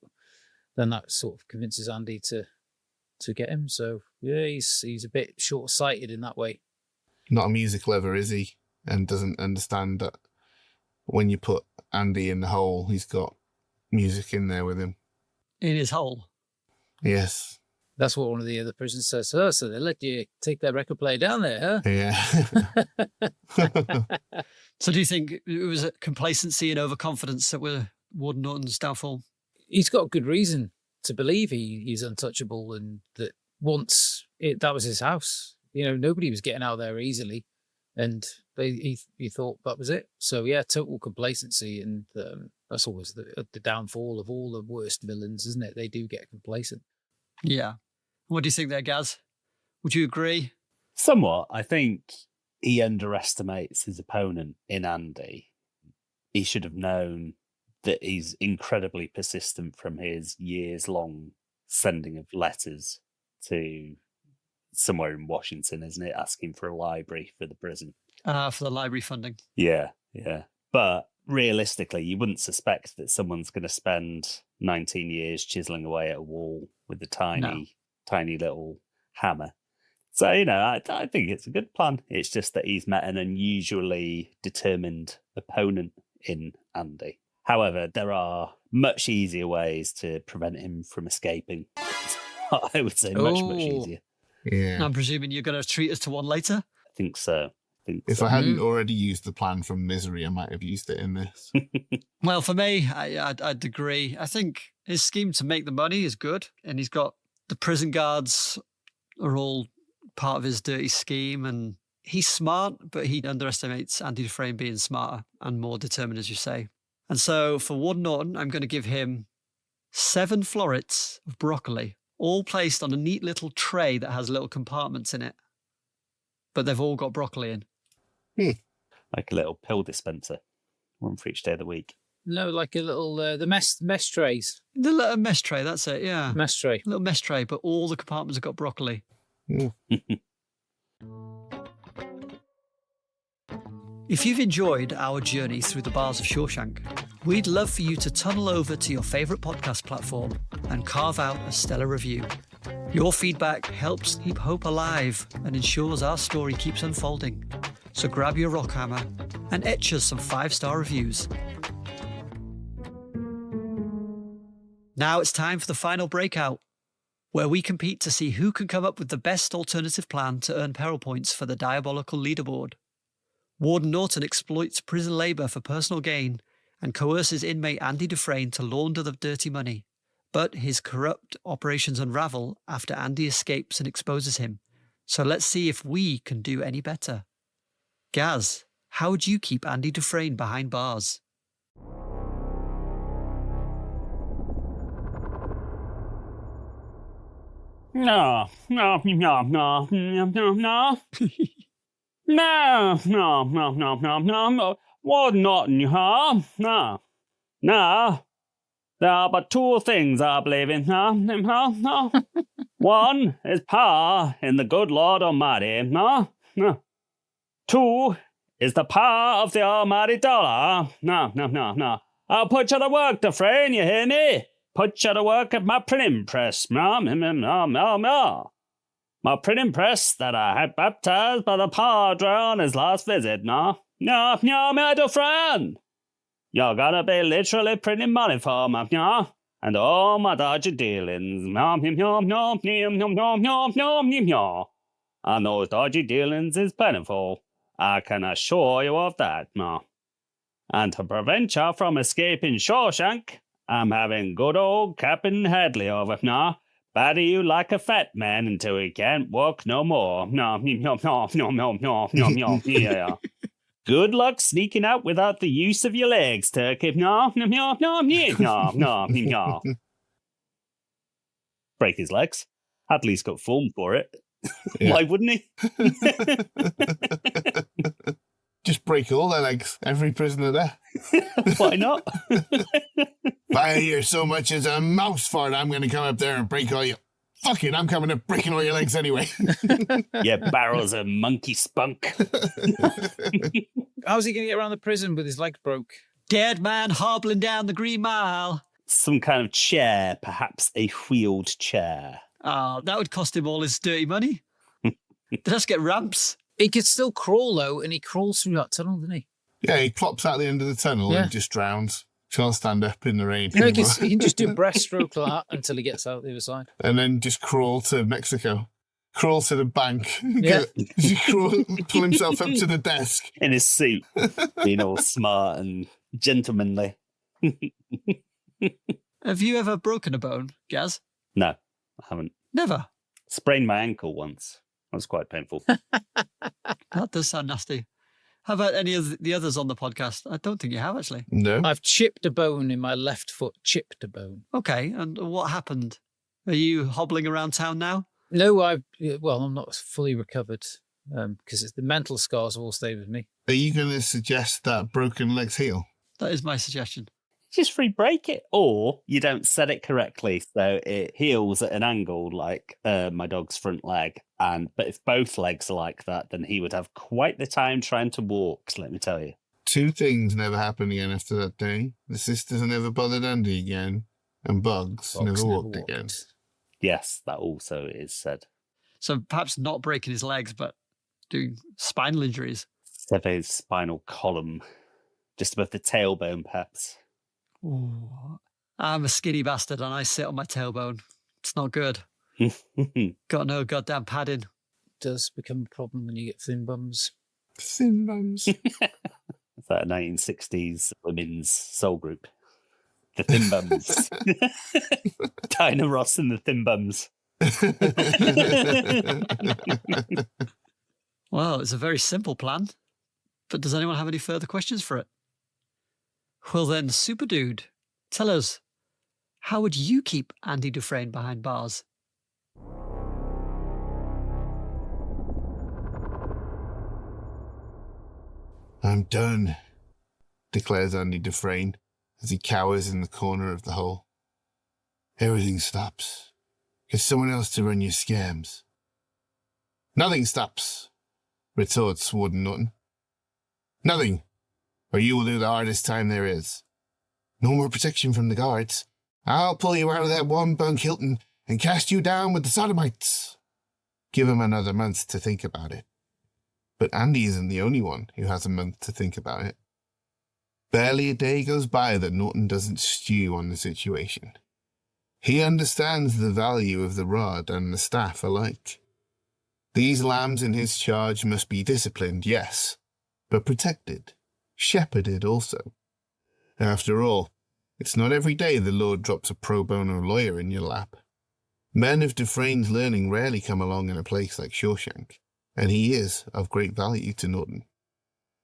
[SPEAKER 3] then that sort of convinces Andy to get him. So yeah, he's a bit short-sighted in that way.
[SPEAKER 2] Not a music lover, is he? And doesn't understand that when you put Andy in the hole, he's got music in there with him.
[SPEAKER 1] In his hole?
[SPEAKER 2] Yes.
[SPEAKER 3] That's what one of the other prisoners says. Oh, so they let you take that record player down there, huh?
[SPEAKER 2] Yeah.
[SPEAKER 1] So do you think it was a complacency and overconfidence that were Warden Norton's downfall?
[SPEAKER 3] He's got good reason to believe he's untouchable, and that that was his house. Nobody was getting out there easily, and he thought that was it. So yeah, total complacency, and that's always the downfall of all the worst villains, isn't it? They do get complacent.
[SPEAKER 1] Yeah. What do you think there, Gaz? Would you agree?
[SPEAKER 4] Somewhat. I think he underestimates his opponent in Andy. He should have known that he's incredibly persistent from his years-long sending of letters to somewhere in Washington, isn't it? Asking for a library for the prison.
[SPEAKER 1] For the library funding.
[SPEAKER 4] Yeah. But realistically, you wouldn't suspect that someone's going to spend 19 years chiseling away at a wall with a tiny little hammer. So, I think it's a good plan. It's just that he's met an unusually determined opponent in Andy. However, there are much easier ways to prevent him from escaping. I would say much easier.
[SPEAKER 2] Yeah.
[SPEAKER 1] I'm presuming you're going to treat us to one later?
[SPEAKER 4] I think so.
[SPEAKER 2] If I hadn't already used the plan from Misery, I might have used it in this.
[SPEAKER 1] Well, for me, I'd agree. I think his scheme to make the money is good, and he's got the prison guards are all part of his dirty scheme, and he's smart, but he underestimates Andy Dufresne being smarter and more determined, as you say. And so for Warden Norton, I'm going to give him 7 florets of broccoli, all placed on a neat little tray that has little compartments in it. But they've all got broccoli in.
[SPEAKER 4] Like a little pill dispenser. One for each day of the week.
[SPEAKER 3] No, like a little, the mess trays.
[SPEAKER 1] The little mess tray, that's it, yeah.
[SPEAKER 3] Mess tray.
[SPEAKER 1] A little mess tray, but all the compartments have got broccoli. If you've enjoyed our journey through the bars of Shawshank, we'd love for you to tunnel over to your favourite podcast platform and carve out a stellar review. Your feedback helps keep hope alive and ensures our story keeps unfolding. So grab your rock hammer and etch us some 5-star reviews. Now it's time for the final breakout, where we compete to see who can come up with the best alternative plan to earn peril points for the diabolical leaderboard. Warden Norton exploits prison labour for personal gain and coerces inmate Andy Dufresne to launder the dirty money. But his corrupt operations unravel after Andy escapes and exposes him. So let's see if we can do any better. Gaz, how would you keep Andy Dufresne behind bars?
[SPEAKER 4] No. Warden Norton, huh? No. There are but two things I believe in, One is power in the good Lord Almighty, Two is the power of the almighty dollar. No. I'll put you to work, Dufresne, you hear me? Put you to work at my printing press, My printing press that I had baptized by the Padre on his last visit, my Dufresne. You're gonna be literally printing money for me, and all my dodgy dealings, and those dodgy dealings is plentiful. I can assure you of that, And to prevent you from escaping Shawshank, I'm having good old Captain Hadley over, batter you like a fat man until he can't walk no more. Yeah. Good luck sneaking out without the use of your legs, Turkey. Break his legs. Hadley's got form for it.
[SPEAKER 2] Yeah.
[SPEAKER 4] Why wouldn't he?
[SPEAKER 2] Just break all their legs, every prisoner there.
[SPEAKER 4] Why not?
[SPEAKER 2] If I hear so much as a mouse fart, I'm going to come up there and break all your... Fuck it, I'm coming up breaking all your legs anyway.
[SPEAKER 4] Yeah, barrels of monkey spunk.
[SPEAKER 3] How's he going to get around the prison with his legs broke?
[SPEAKER 1] Dead man hobbling down the Green Mile.
[SPEAKER 4] Some kind of chair, perhaps a wheeled chair.
[SPEAKER 1] That would cost him all his dirty money. Let's get ramps.
[SPEAKER 3] He could still crawl, though, and he crawls through that tunnel, doesn't he?
[SPEAKER 2] Yeah, he plops out the end of the tunnel and just drowns. Can't stand up in the rain.
[SPEAKER 3] No, he can just do breaststroke like that until he gets out the other side.
[SPEAKER 2] And then just crawl to Mexico. Crawl to the bank.
[SPEAKER 3] Yeah.
[SPEAKER 2] Pull himself up to the desk.
[SPEAKER 4] In his suit. Being all smart and gentlemanly.
[SPEAKER 1] Have you ever broken a bone, Gaz?
[SPEAKER 4] No, I haven't.
[SPEAKER 1] Never.
[SPEAKER 4] Sprained my ankle once. That was quite painful.
[SPEAKER 1] That does sound nasty. How about any of the others on the podcast? I don't think you have, actually.
[SPEAKER 2] No.
[SPEAKER 3] I've chipped a bone in my left foot. Chipped a bone.
[SPEAKER 1] Okay, and what happened? Are you hobbling around town now?
[SPEAKER 3] No, I'm not fully recovered because the mental scars all stay with me.
[SPEAKER 2] Are you going to suggest that broken legs heal?
[SPEAKER 1] That is my suggestion.
[SPEAKER 4] Just re-break it, or you don't set it correctly, so it heals at an angle like my dog's front leg. But if both legs are like that, then he would have quite the time trying to walk, let me tell you.
[SPEAKER 2] Two things never happened again after that day. The sisters never bothered Andy again, and Bugs never walked again.
[SPEAKER 4] Yes, that also is said.
[SPEAKER 1] So perhaps not breaking his legs, but doing spinal injuries.
[SPEAKER 4] Sever his spinal column, just above the tailbone, perhaps.
[SPEAKER 1] Ooh. I'm a skinny bastard and I sit on my tailbone. It's not good. Got no goddamn padding.
[SPEAKER 3] It does become a problem when you get thin bums.
[SPEAKER 2] Thin bums.
[SPEAKER 4] It's that 1960s women's soul group. The Thin Bums. Dinah Ross and the Thin Bums.
[SPEAKER 1] Well, it's a very simple plan. But does anyone have any further questions for it? Well then, Super Dude, tell us, how would you keep Andy Dufresne behind bars?
[SPEAKER 2] I'm done, declares Andy Dufresne as he cowers in the corner of the hole. Everything stops. Get someone else to run your scams. Nothing stops, retorts Warden Norton. Nothing, or you will do the hardest time there is. No more protection from the guards. I'll pull you out of that one bunk, Hilton, and cast you down with the sodomites. Give him another month to think about it. But Andy isn't the only one who has a month to think about it. Barely a day goes by that Norton doesn't stew on the situation. He understands the value of the rod and the staff alike. These lambs in his charge must be disciplined, yes, but protected, shepherded also. After all, it's not every day the Lord drops a pro bono lawyer in your lap. Men of Dufresne's learning rarely come along in a place like Shawshank, and he is of great value to Norton.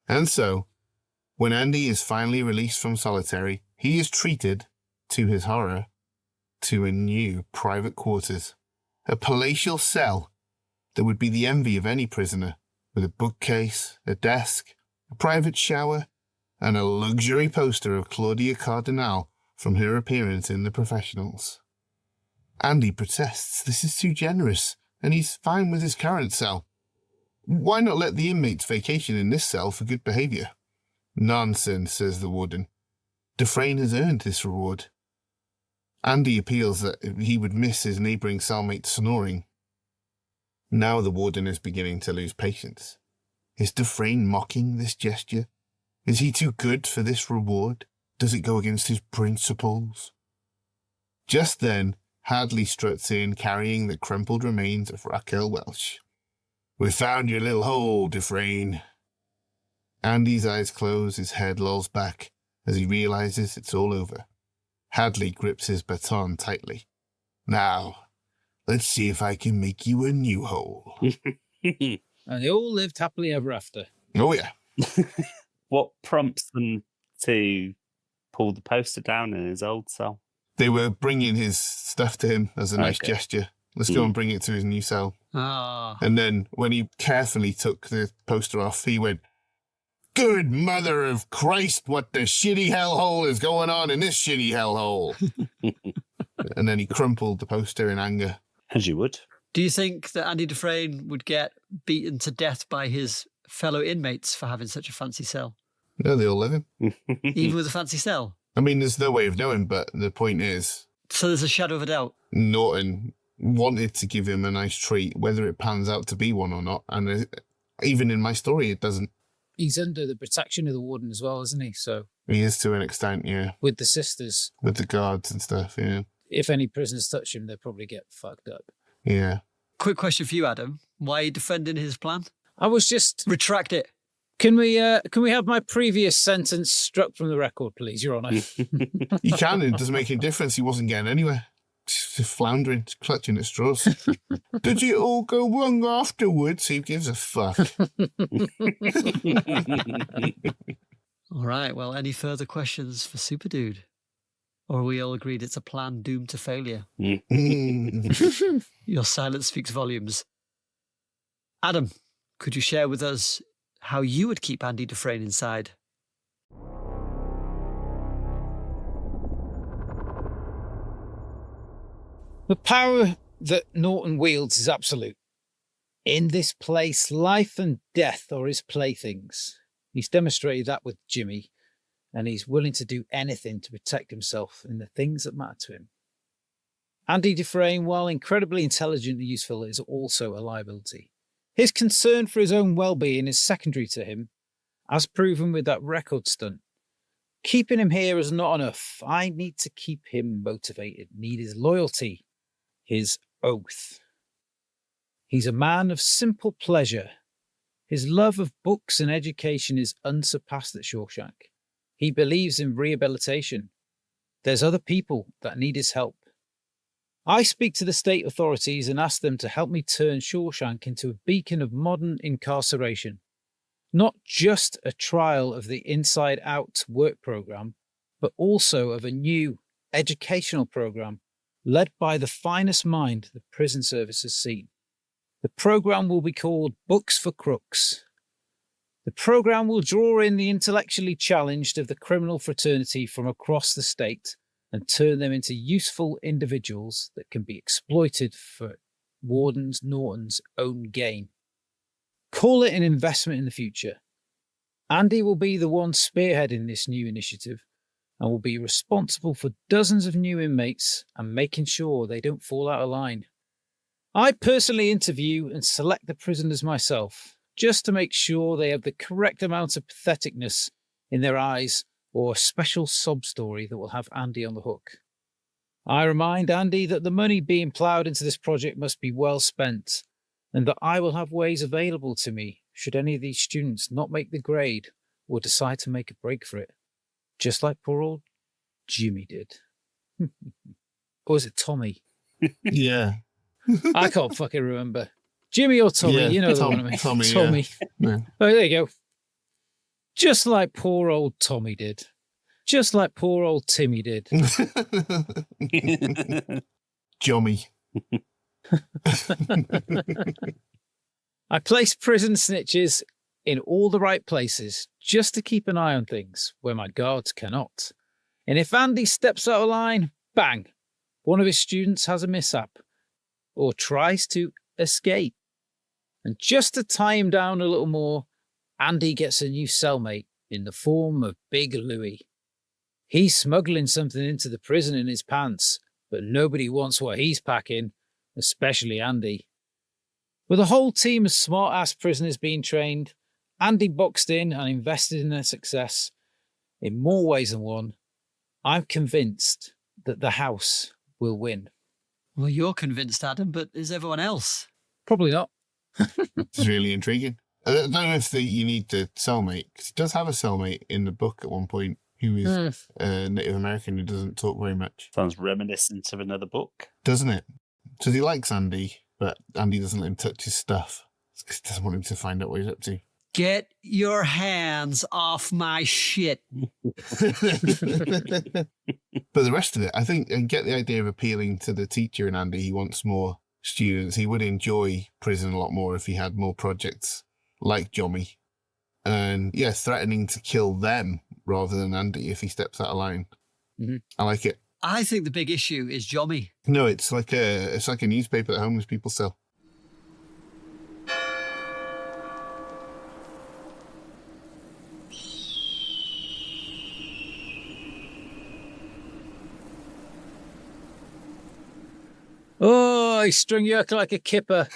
[SPEAKER 2] And so, when Andy is finally released from solitary, he is treated, to his horror, to a new private quarters, a palatial cell that would be the envy of any prisoner, with a bookcase, a desk, a private shower, and a luxury poster of Claudia Cardinal from her appearance in The Professionals. Andy protests this is too generous, and he's fine with his current cell. Why not let the inmates vacation in this cell for good behaviour? Nonsense, says the warden. Dufresne has earned this reward. Andy appeals that he would miss his neighbouring cellmate snoring. Now the warden is beginning to lose patience. Is Dufresne mocking this gesture? Is he too good for this reward? Does it go against his principles? Just then, Hadley struts in, carrying the crumpled remains of Raquel Welch. "We found your little hole, Dufresne." Andy's eyes close, his head lolls back as he realizes it's all over. Hadley grips his baton tightly. "Now, let's see if I can make you a new hole."
[SPEAKER 3] And they all lived happily ever after.
[SPEAKER 2] Oh, yeah.
[SPEAKER 4] What prompts them to pull the poster down in his old cell?
[SPEAKER 2] They were bringing his stuff to him as a nice
[SPEAKER 4] Okay.
[SPEAKER 2] gesture. Let's go and bring it to his new cell.
[SPEAKER 1] Ah.
[SPEAKER 2] And then when he carefully took the poster off, he went, "Good mother of Christ, what the shitty hellhole is going on in this shitty hellhole?" And then he crumpled the poster in anger.
[SPEAKER 4] As you would.
[SPEAKER 1] Do you think that Andy Dufresne would get beaten to death by his fellow inmates for having such a fancy cell?
[SPEAKER 2] No, they all love him.
[SPEAKER 1] Even with a fancy cell?
[SPEAKER 2] I mean, there's no way of knowing, but the point is,
[SPEAKER 1] So there's a shadow of a doubt.
[SPEAKER 2] Norton wanted to give him a nice treat, whether it pans out to be one or not. And even in my story, it doesn't.
[SPEAKER 3] He's under the protection of the warden as well, isn't he? So
[SPEAKER 2] He is to an extent, yeah,
[SPEAKER 3] with the sisters,
[SPEAKER 2] with the guards and stuff, yeah.
[SPEAKER 3] if any prisoners touch him, they'll probably get fucked up.
[SPEAKER 2] Yeah.
[SPEAKER 1] Quick question for you, Adam. Why are you defending his plan?
[SPEAKER 3] I was just...
[SPEAKER 1] Retract it.
[SPEAKER 3] Can we have my previous sentence struck from the record, please, Your Honour?
[SPEAKER 2] He can, it doesn't make any difference. He wasn't getting anywhere. Just floundering, clutching at straws. Did it all go wrong afterwards? Who gives a fuck?
[SPEAKER 1] All right, well, any further questions for Super Dude? Or are we all agreed it's a plan doomed to failure? Your silence speaks volumes. Adam, could you share with us how you would keep Andy Dufresne inside?
[SPEAKER 3] The power that Norton wields is absolute. In this place, life and death are his playthings. He's demonstrated that with Jimmy, and he's willing to do anything to protect himself in the things that matter to him. Andy Dufresne, while incredibly intelligent and useful, is also a liability. His concern for his own well-being is secondary to him, as proven with that record stunt. Keeping him here is not enough. I need to keep him motivated, need his loyalty, his oath. He's a man of simple pleasure. His love of books and education is unsurpassed at Shawshank. He believes in rehabilitation. There's other people that need his help. I speak to the state authorities and ask them to help me turn Shawshank into a beacon of modern incarceration. Not just a trial of the Inside Out work program, but also of a new educational program led by the finest mind the prison service has seen. The program will be called Books for Crooks. The program will draw in the intellectually challenged of the criminal fraternity from across the state and turn them into useful individuals that can be exploited for Warden Norton's own gain. Call it an investment in the future. Andy will be the one spearheading this new initiative and will be responsible for dozens of new inmates and making sure they don't fall out of line. I personally interview and select the prisoners myself, just to make sure they have the correct amount of patheticness in their eyes or a special sob story that will have Andy on the hook. I remind Andy that the money being ploughed into this project must be well spent, and that I will have ways available to me should any of these students not make the grade or decide to make a break for it, just like poor old Jimmy did. Or is it Tommy?
[SPEAKER 2] Yeah.
[SPEAKER 3] I can't fucking remember. Jimmy or Tommy,
[SPEAKER 2] Yeah,
[SPEAKER 3] you know the one I mean.
[SPEAKER 2] Tommy. Yeah.
[SPEAKER 3] Oh, there you go. Just like poor old Tommy did. Just like poor old Timmy did.
[SPEAKER 2] Jommy.
[SPEAKER 3] I place prison snitches in all the right places just to keep an eye on things where my guards cannot. And if Andy steps out of line, bang, one of his students has a mishap or tries to escape. And just to tie him down a little more, Andy gets a new cellmate in the form of Big Louie. He's smuggling something into the prison in his pants, but nobody wants what he's packing, especially Andy. With a whole team of smart-ass prisoners being trained, Andy boxed in and invested in their success in more ways than one. I'm convinced that the house will win.
[SPEAKER 1] Well, you're convinced, Adam, but is everyone else?
[SPEAKER 3] Probably not.
[SPEAKER 2] It's really intriguing. I don't know if you need the cellmate, because he does have a cellmate in the book at one point who is a Native American who doesn't talk very much.
[SPEAKER 4] Sounds reminiscent of another book.
[SPEAKER 2] Doesn't it? Because he likes Andy, but Andy doesn't let him touch his stuff because he doesn't want him to find out what he's up to.
[SPEAKER 1] Get your hands off my shit.
[SPEAKER 2] But the rest of it, I think, I get the idea of appealing to the teacher in Andy. He wants more students. He would enjoy prison a lot more if he had more projects like Jommy. And yeah, threatening to kill them rather than Andy if he steps out of line.
[SPEAKER 3] Mm-hmm.
[SPEAKER 2] I like it.
[SPEAKER 1] I think the big issue is Jommy.
[SPEAKER 2] No, it's like a newspaper that homeless people sell.
[SPEAKER 3] Oh, he strung you out like a kipper.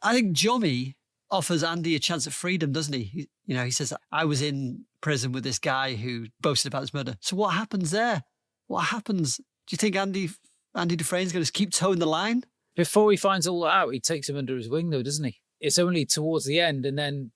[SPEAKER 1] I think Jommy offers Andy a chance at freedom, doesn't he? He says, I was in prison with this guy who boasted about his murder. So what happens there? What happens? Do you think Andy Dufresne's going to keep towing the line?
[SPEAKER 3] Before he finds all that out, he takes him under his wing, though, doesn't he? It's only towards the end,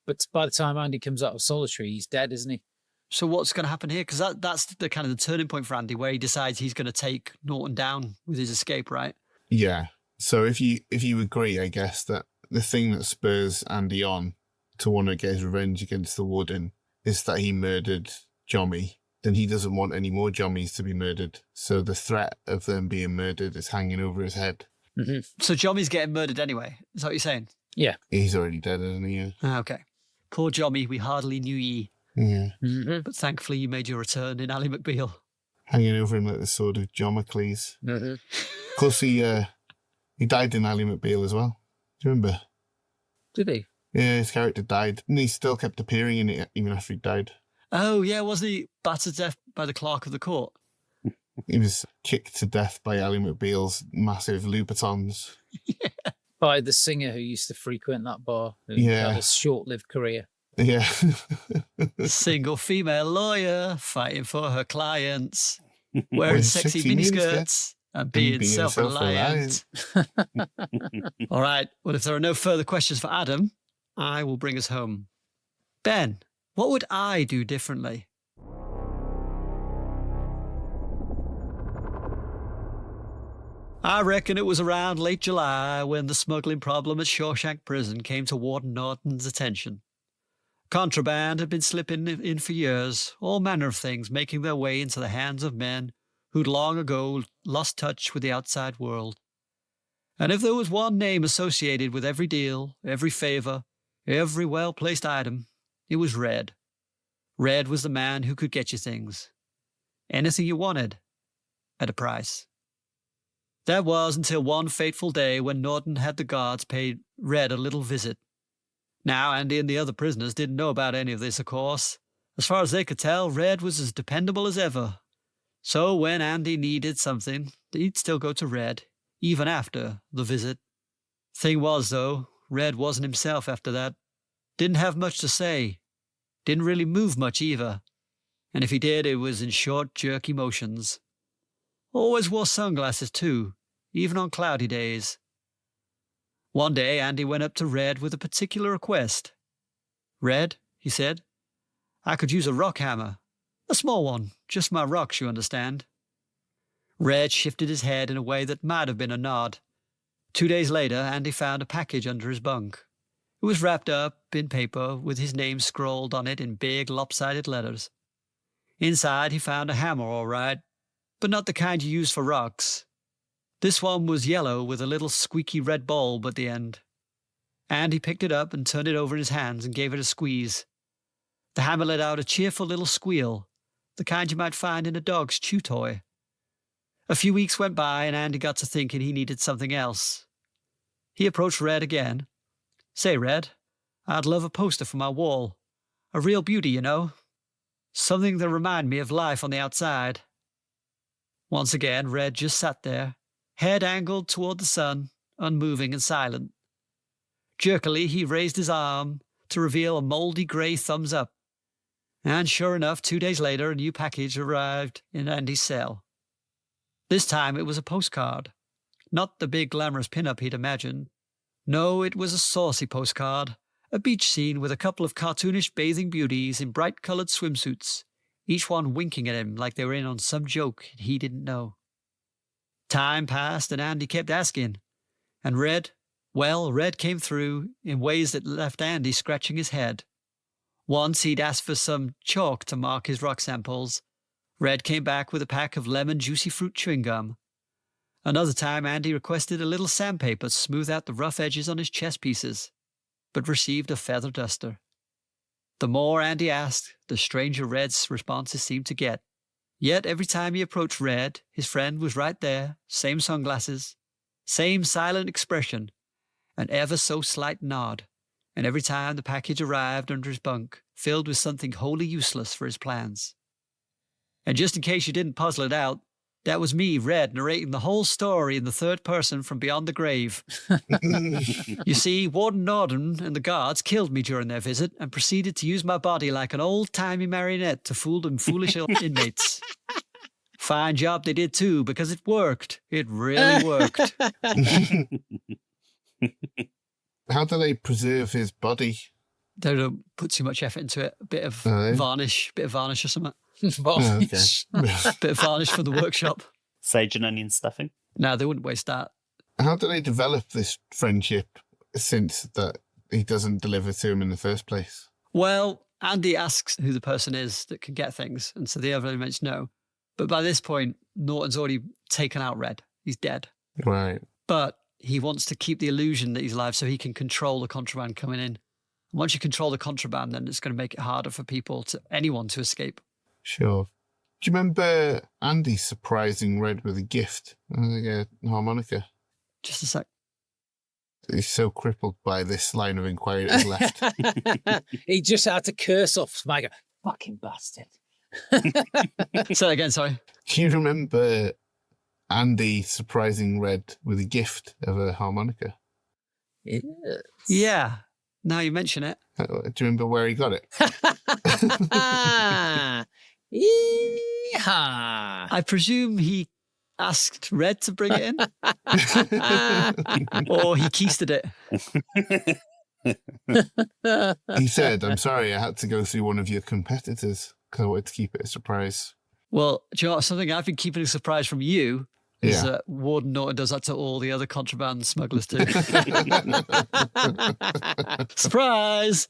[SPEAKER 3] but by the time Andy comes out of solitary, he's dead, isn't he?
[SPEAKER 1] So what's going to happen here? Because that's the kind of the turning point for Andy, where he decides he's going to take Norton down with his escape, right?
[SPEAKER 2] Yeah. So if you agree, I guess, that the thing that spurs Andy on to want to get his revenge against the warden is that he murdered Jommy, then he doesn't want any more Jommies to be murdered. So the threat of them being murdered is hanging over his head.
[SPEAKER 3] Mm-hmm.
[SPEAKER 1] So Jommy's getting murdered anyway. Is that what you're saying?
[SPEAKER 3] Yeah.
[SPEAKER 2] He's already dead, isn't he?
[SPEAKER 1] Okay. Poor Jommy, we hardly knew ye.
[SPEAKER 2] Yeah.
[SPEAKER 3] Mm-hmm.
[SPEAKER 1] But thankfully you made your return in Ally McBeal.
[SPEAKER 2] Hanging over him like the sword of Jomocles.
[SPEAKER 3] Mm-hmm.
[SPEAKER 2] Of course, he died in Ally McBeal as well. Do you remember?
[SPEAKER 3] Did he?
[SPEAKER 2] Yeah, his character died. And he still kept appearing in it even after he died.
[SPEAKER 1] Oh, yeah, wasn't he battered to death by the clerk of the court?
[SPEAKER 2] He was kicked to death by Ally McBeal's massive Louboutins.
[SPEAKER 1] Yeah.
[SPEAKER 3] By the singer who used to frequent that bar, who
[SPEAKER 2] Yeah.
[SPEAKER 3] had a short-lived career.
[SPEAKER 2] Yeah.
[SPEAKER 1] Single female lawyer fighting for her clients, wearing sexy miniskirts and being self-reliant. All right. Well, if there are no further questions for Adam, I will bring us home. Ben, what would I do differently? I reckon it was around late July when the smuggling problem at Shawshank Prison came to Warden Norton's attention. Contraband had been slipping in for years, all manner of things making their way into the hands of men who'd long ago lost touch with the outside world. And if there was one name associated with every deal, every favour, every well-placed item, it was Red. Red was the man who could get you things. Anything you wanted, at a price. That was until one fateful day when Norton had the guards pay Red a little visit. Now, Andy and the other prisoners didn't know about any of this, of course. As far as they could tell, Red was as dependable as ever. So when Andy needed something, he'd still go to Red, even after the visit. Thing was, though, Red wasn't himself after that. Didn't have much to say. Didn't really move much either. And if he did, it was in short, jerky motions. Always wore sunglasses, too, even on cloudy days. One day, Andy went up to Red with a particular request. "Red," he said, "I could use a rock hammer. A small one, just my rocks, you understand." Red shifted his head in a way that might have been a nod. 2 days later, Andy found a package under his bunk. It was wrapped up in paper with his name scrawled on it in big, lopsided letters. Inside, he found a hammer, all right, but not the kind you use for rocks. This one was yellow with a little squeaky red bulb at the end. Andy picked it up and turned it over in his hands and gave it a squeeze. The hammer let out a cheerful little squeal, the kind you might find in a dog's chew toy. A few weeks went by and Andy got to thinking he needed something else. He approached Red again. "Say, Red, I'd love a poster for my wall. A real beauty, you know. Something that reminded me of life on the outside." Once again, Red just sat there, head angled toward the sun, unmoving and silent. Jerkily, he raised his arm to reveal a mouldy grey thumbs up. And sure enough, 2 days later, a new package arrived in Andy's cell. This time it was a postcard. Not the big glamorous pin-up he'd imagined. No, it was a saucy postcard. A beach scene with a couple of cartoonish bathing beauties in bright-coloured swimsuits, each one winking at him like they were in on some joke he didn't know. Time passed and Andy kept asking. And Red came through in ways that left Andy scratching his head. Once he'd asked for some chalk to mark his rock samples. Red came back with a pack of lemon juicy fruit chewing gum. Another time Andy requested a little sandpaper to smooth out the rough edges on his chess pieces, but received a feather duster. The more Andy asked, the stranger Red's responses seemed to get. Yet every time he approached Red, his friend was right there, same sunglasses, same silent expression, an ever so slight nod, and every time the package arrived under his bunk, filled with something wholly useless for his plans. And just in case you didn't puzzle it out, that was me, Red, narrating the whole story in the third person from beyond the grave. You see, Warden Norton and the guards killed me during their visit and proceeded to use my body like an old-timey marionette to fool them foolish inmates. Fine job they did too, because it worked. It really worked.
[SPEAKER 2] How do they preserve his body?
[SPEAKER 1] They don't put too much effort into it. A bit of varnish or something.
[SPEAKER 3] Varnish.
[SPEAKER 1] Bit of varnish for the workshop.
[SPEAKER 4] Sage and onion stuffing?
[SPEAKER 1] No, they wouldn't waste that.
[SPEAKER 2] How do they develop this friendship since that he doesn't deliver to him in the first place?
[SPEAKER 1] Well, Andy asks who the person is that can get things, and so the other elements know. But by this point, Norton's already taken out Red. He's dead.
[SPEAKER 2] Right.
[SPEAKER 1] But he wants to keep the illusion that he's alive so he can control the contraband coming in. Once you control the contraband, then it's going to make it harder for anyone to escape.
[SPEAKER 2] Sure. Do you remember Andy surprising Red with a gift? Like a harmonica?
[SPEAKER 1] Just a sec.
[SPEAKER 2] He's so crippled by this line of inquiry that he's left.
[SPEAKER 3] He just had to curse off Smager. Fucking bastard.
[SPEAKER 1] Say that again, sorry.
[SPEAKER 2] Do you remember Andy surprising Red with a gift of a harmonica?
[SPEAKER 3] Yes.
[SPEAKER 1] Yeah. Now you mention it.
[SPEAKER 2] Do you remember where he got it?
[SPEAKER 3] Yeehaw.
[SPEAKER 1] I presume he asked Red to bring it in? Or he keysted it?
[SPEAKER 2] He said, "I'm sorry, I had to go through one of your competitors because I wanted to keep it a surprise."
[SPEAKER 1] Well, do you know what? Something I've been keeping a surprise from you is that Warden Norton does that to all the other contraband smugglers too. Surprise!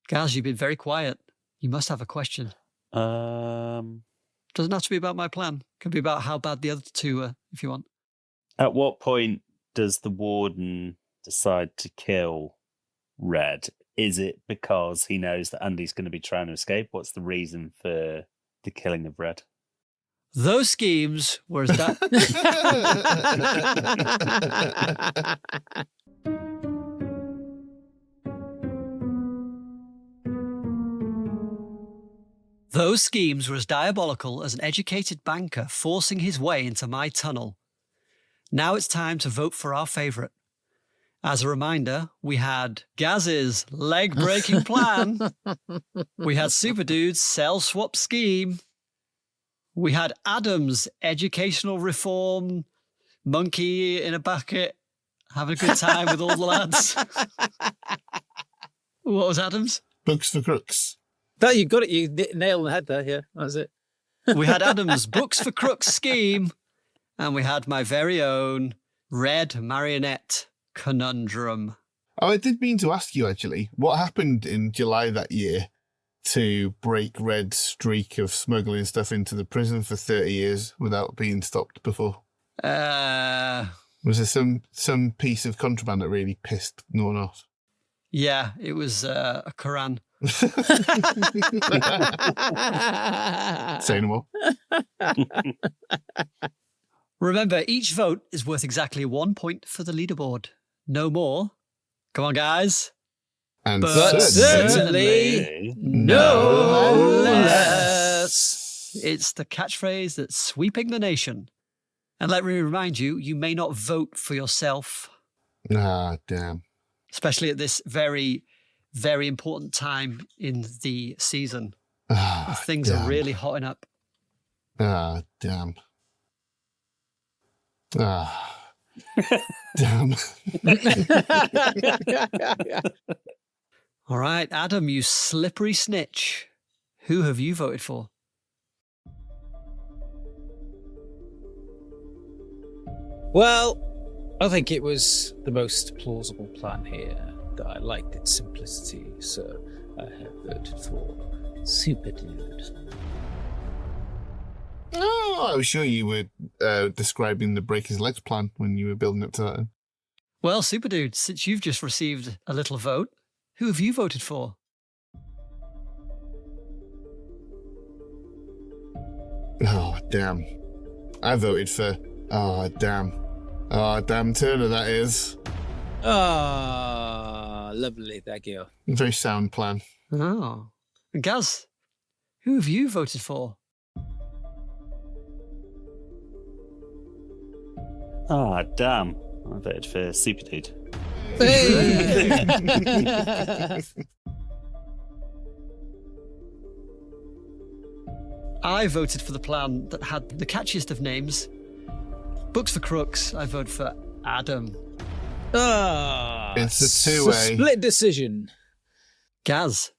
[SPEAKER 1] Gaz, you've been very quiet. You must have a question. Doesn't have to be about my plan. Could be about how bad the other two are, if you want.
[SPEAKER 4] At what point does the warden decide to kill Red? Is it because he knows that Andy's going to be trying to escape? What's the reason for the killing of Red?
[SPEAKER 1] Those schemes were as Those schemes were as diabolical as an educated banker forcing his way into my tunnel. Now it's time to vote for our favourite. As a reminder, we had Gaz's leg-breaking plan. We had Super Dude's cell swap scheme. We had Adam's educational reform, monkey in a bucket, having a good time with all the lads. What was Adam's?
[SPEAKER 2] Books for crooks.
[SPEAKER 3] That you got it. You nailed the head there. Yeah, that was it.
[SPEAKER 1] We had Adam's Books for Crooks scheme, and we had my very own Red Marionette conundrum.
[SPEAKER 2] Oh, I did mean to ask you, actually, what happened in July that year to break Red's streak of smuggling stuff into the prison for 30 years without being stopped before? Was there some piece of contraband that really pissed Norton off?
[SPEAKER 1] Yeah, it was a Quran.
[SPEAKER 2] Say no more.
[SPEAKER 1] Remember, each vote is worth exactly 1 point for the leaderboard. No more. Come on, guys.
[SPEAKER 2] And
[SPEAKER 3] But certainly no less.
[SPEAKER 1] It's the catchphrase that's sweeping the nation. And let me remind you, you may not vote for yourself,
[SPEAKER 2] Ah, damn.
[SPEAKER 1] especially at this very, very important time in the season.
[SPEAKER 2] Ah,
[SPEAKER 1] Things
[SPEAKER 2] damn.
[SPEAKER 1] are really hotting up.
[SPEAKER 2] Ah, damn. Ah. Damn.
[SPEAKER 1] All right, Adam, you slippery snitch. Who have you voted for?
[SPEAKER 3] Well, I think it was the most plausible plan here. That I liked its simplicity, so I have voted for Super Dude.
[SPEAKER 2] Oh, I was sure you were describing the break his legs plan when you were building up to that.
[SPEAKER 1] Well, Super Dude, since you've just received a little vote, who have you voted for?
[SPEAKER 2] Oh, damn. I voted for... Oh, damn. Oh, damn Turner, that is.
[SPEAKER 3] Ah, lovely, thank you.
[SPEAKER 2] Very sound plan.
[SPEAKER 1] Oh. And Gaz, who have you voted for?
[SPEAKER 4] Ah, damn. I voted for Super Dude.
[SPEAKER 1] I voted for the plan that had the catchiest of names. Books for Crooks, I voted for Adam.
[SPEAKER 3] Ah,
[SPEAKER 2] It's a
[SPEAKER 3] a
[SPEAKER 2] two-way.
[SPEAKER 3] split decision.
[SPEAKER 1] Gaz,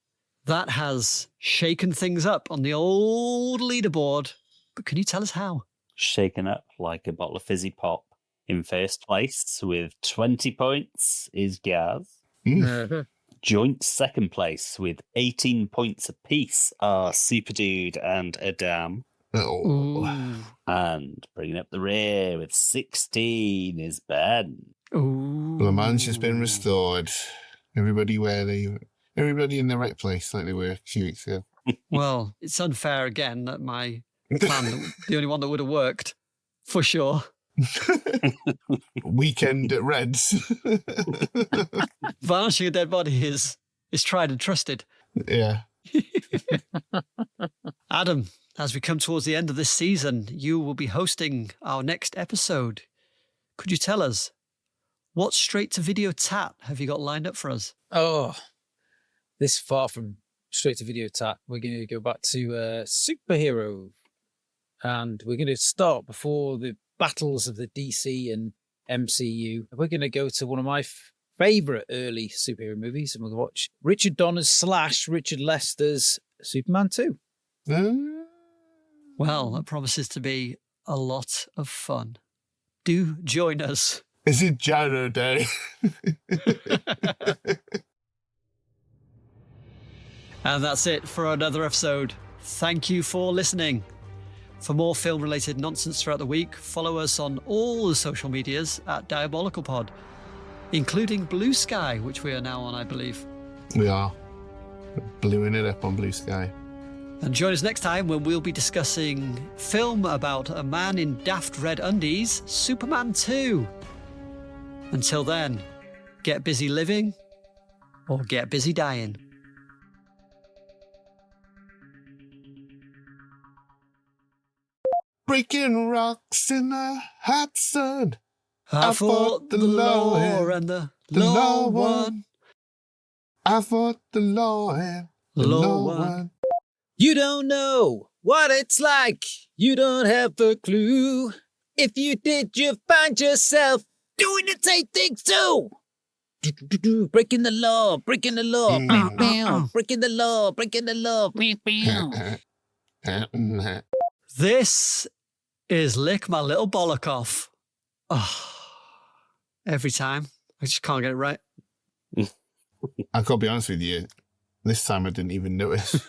[SPEAKER 1] that has shaken things up on the old leaderboard. But can you tell us how?
[SPEAKER 4] Shaken up like a bottle of fizzy pop. In first place with 20 points is Gaz. Joint second place with 18 points apiece are Super Dude and Adam.
[SPEAKER 2] Oh.
[SPEAKER 1] Ooh.
[SPEAKER 4] And bringing up the rear with 16 is Ben.
[SPEAKER 1] Ooh.
[SPEAKER 2] La Manche has been restored. Everybody in the right place like they were a few weeks ago.
[SPEAKER 1] Well, it's unfair again that my plan, the only one that would have worked, for sure.
[SPEAKER 2] Weekend at Reds.
[SPEAKER 1] Varnishing a dead body is tried and trusted.
[SPEAKER 2] Yeah.
[SPEAKER 1] Adam, as we come towards the end of this season, you will be hosting our next episode. Could you tell us what straight-to-video tat have you got lined up for us?
[SPEAKER 3] Oh, this far from straight to video tat, we're going to go back to superhero, and we're going to start before the battles of the DC and MCU. We're going to go to one of my favourite early superhero movies, and we'll watch Richard Donner's / Richard Lester's Superman 2.
[SPEAKER 1] Well, that promises to be a lot of fun. Do join us.
[SPEAKER 2] Is it Gyro Day?
[SPEAKER 1] And that's it for another episode. Thank you for listening. For more film-related nonsense throughout the week, follow us on all the social medias at DiabolicalPod. including Blue Sky, which we are now on, I believe.
[SPEAKER 2] We are. Bluing it up on Blue Sky.
[SPEAKER 1] And join us next time when we'll be discussing film about a man in daft red undies, Superman 2. Until then, get busy living or get busy dying.
[SPEAKER 2] Breaking rocks in the hot sun.
[SPEAKER 1] I fought the law and the law won.
[SPEAKER 2] I fought the law and the law won.
[SPEAKER 3] You don't know what it's like. You don't have a clue. If you did, you find yourself doing the same things too. Breaking the law, breaking the law, breaking the law, breaking the law.
[SPEAKER 1] This is Lick My Little Bollock Off. Oh, every time. I just can't get it right.
[SPEAKER 2] I gotta be honest with you. This time I didn't even notice.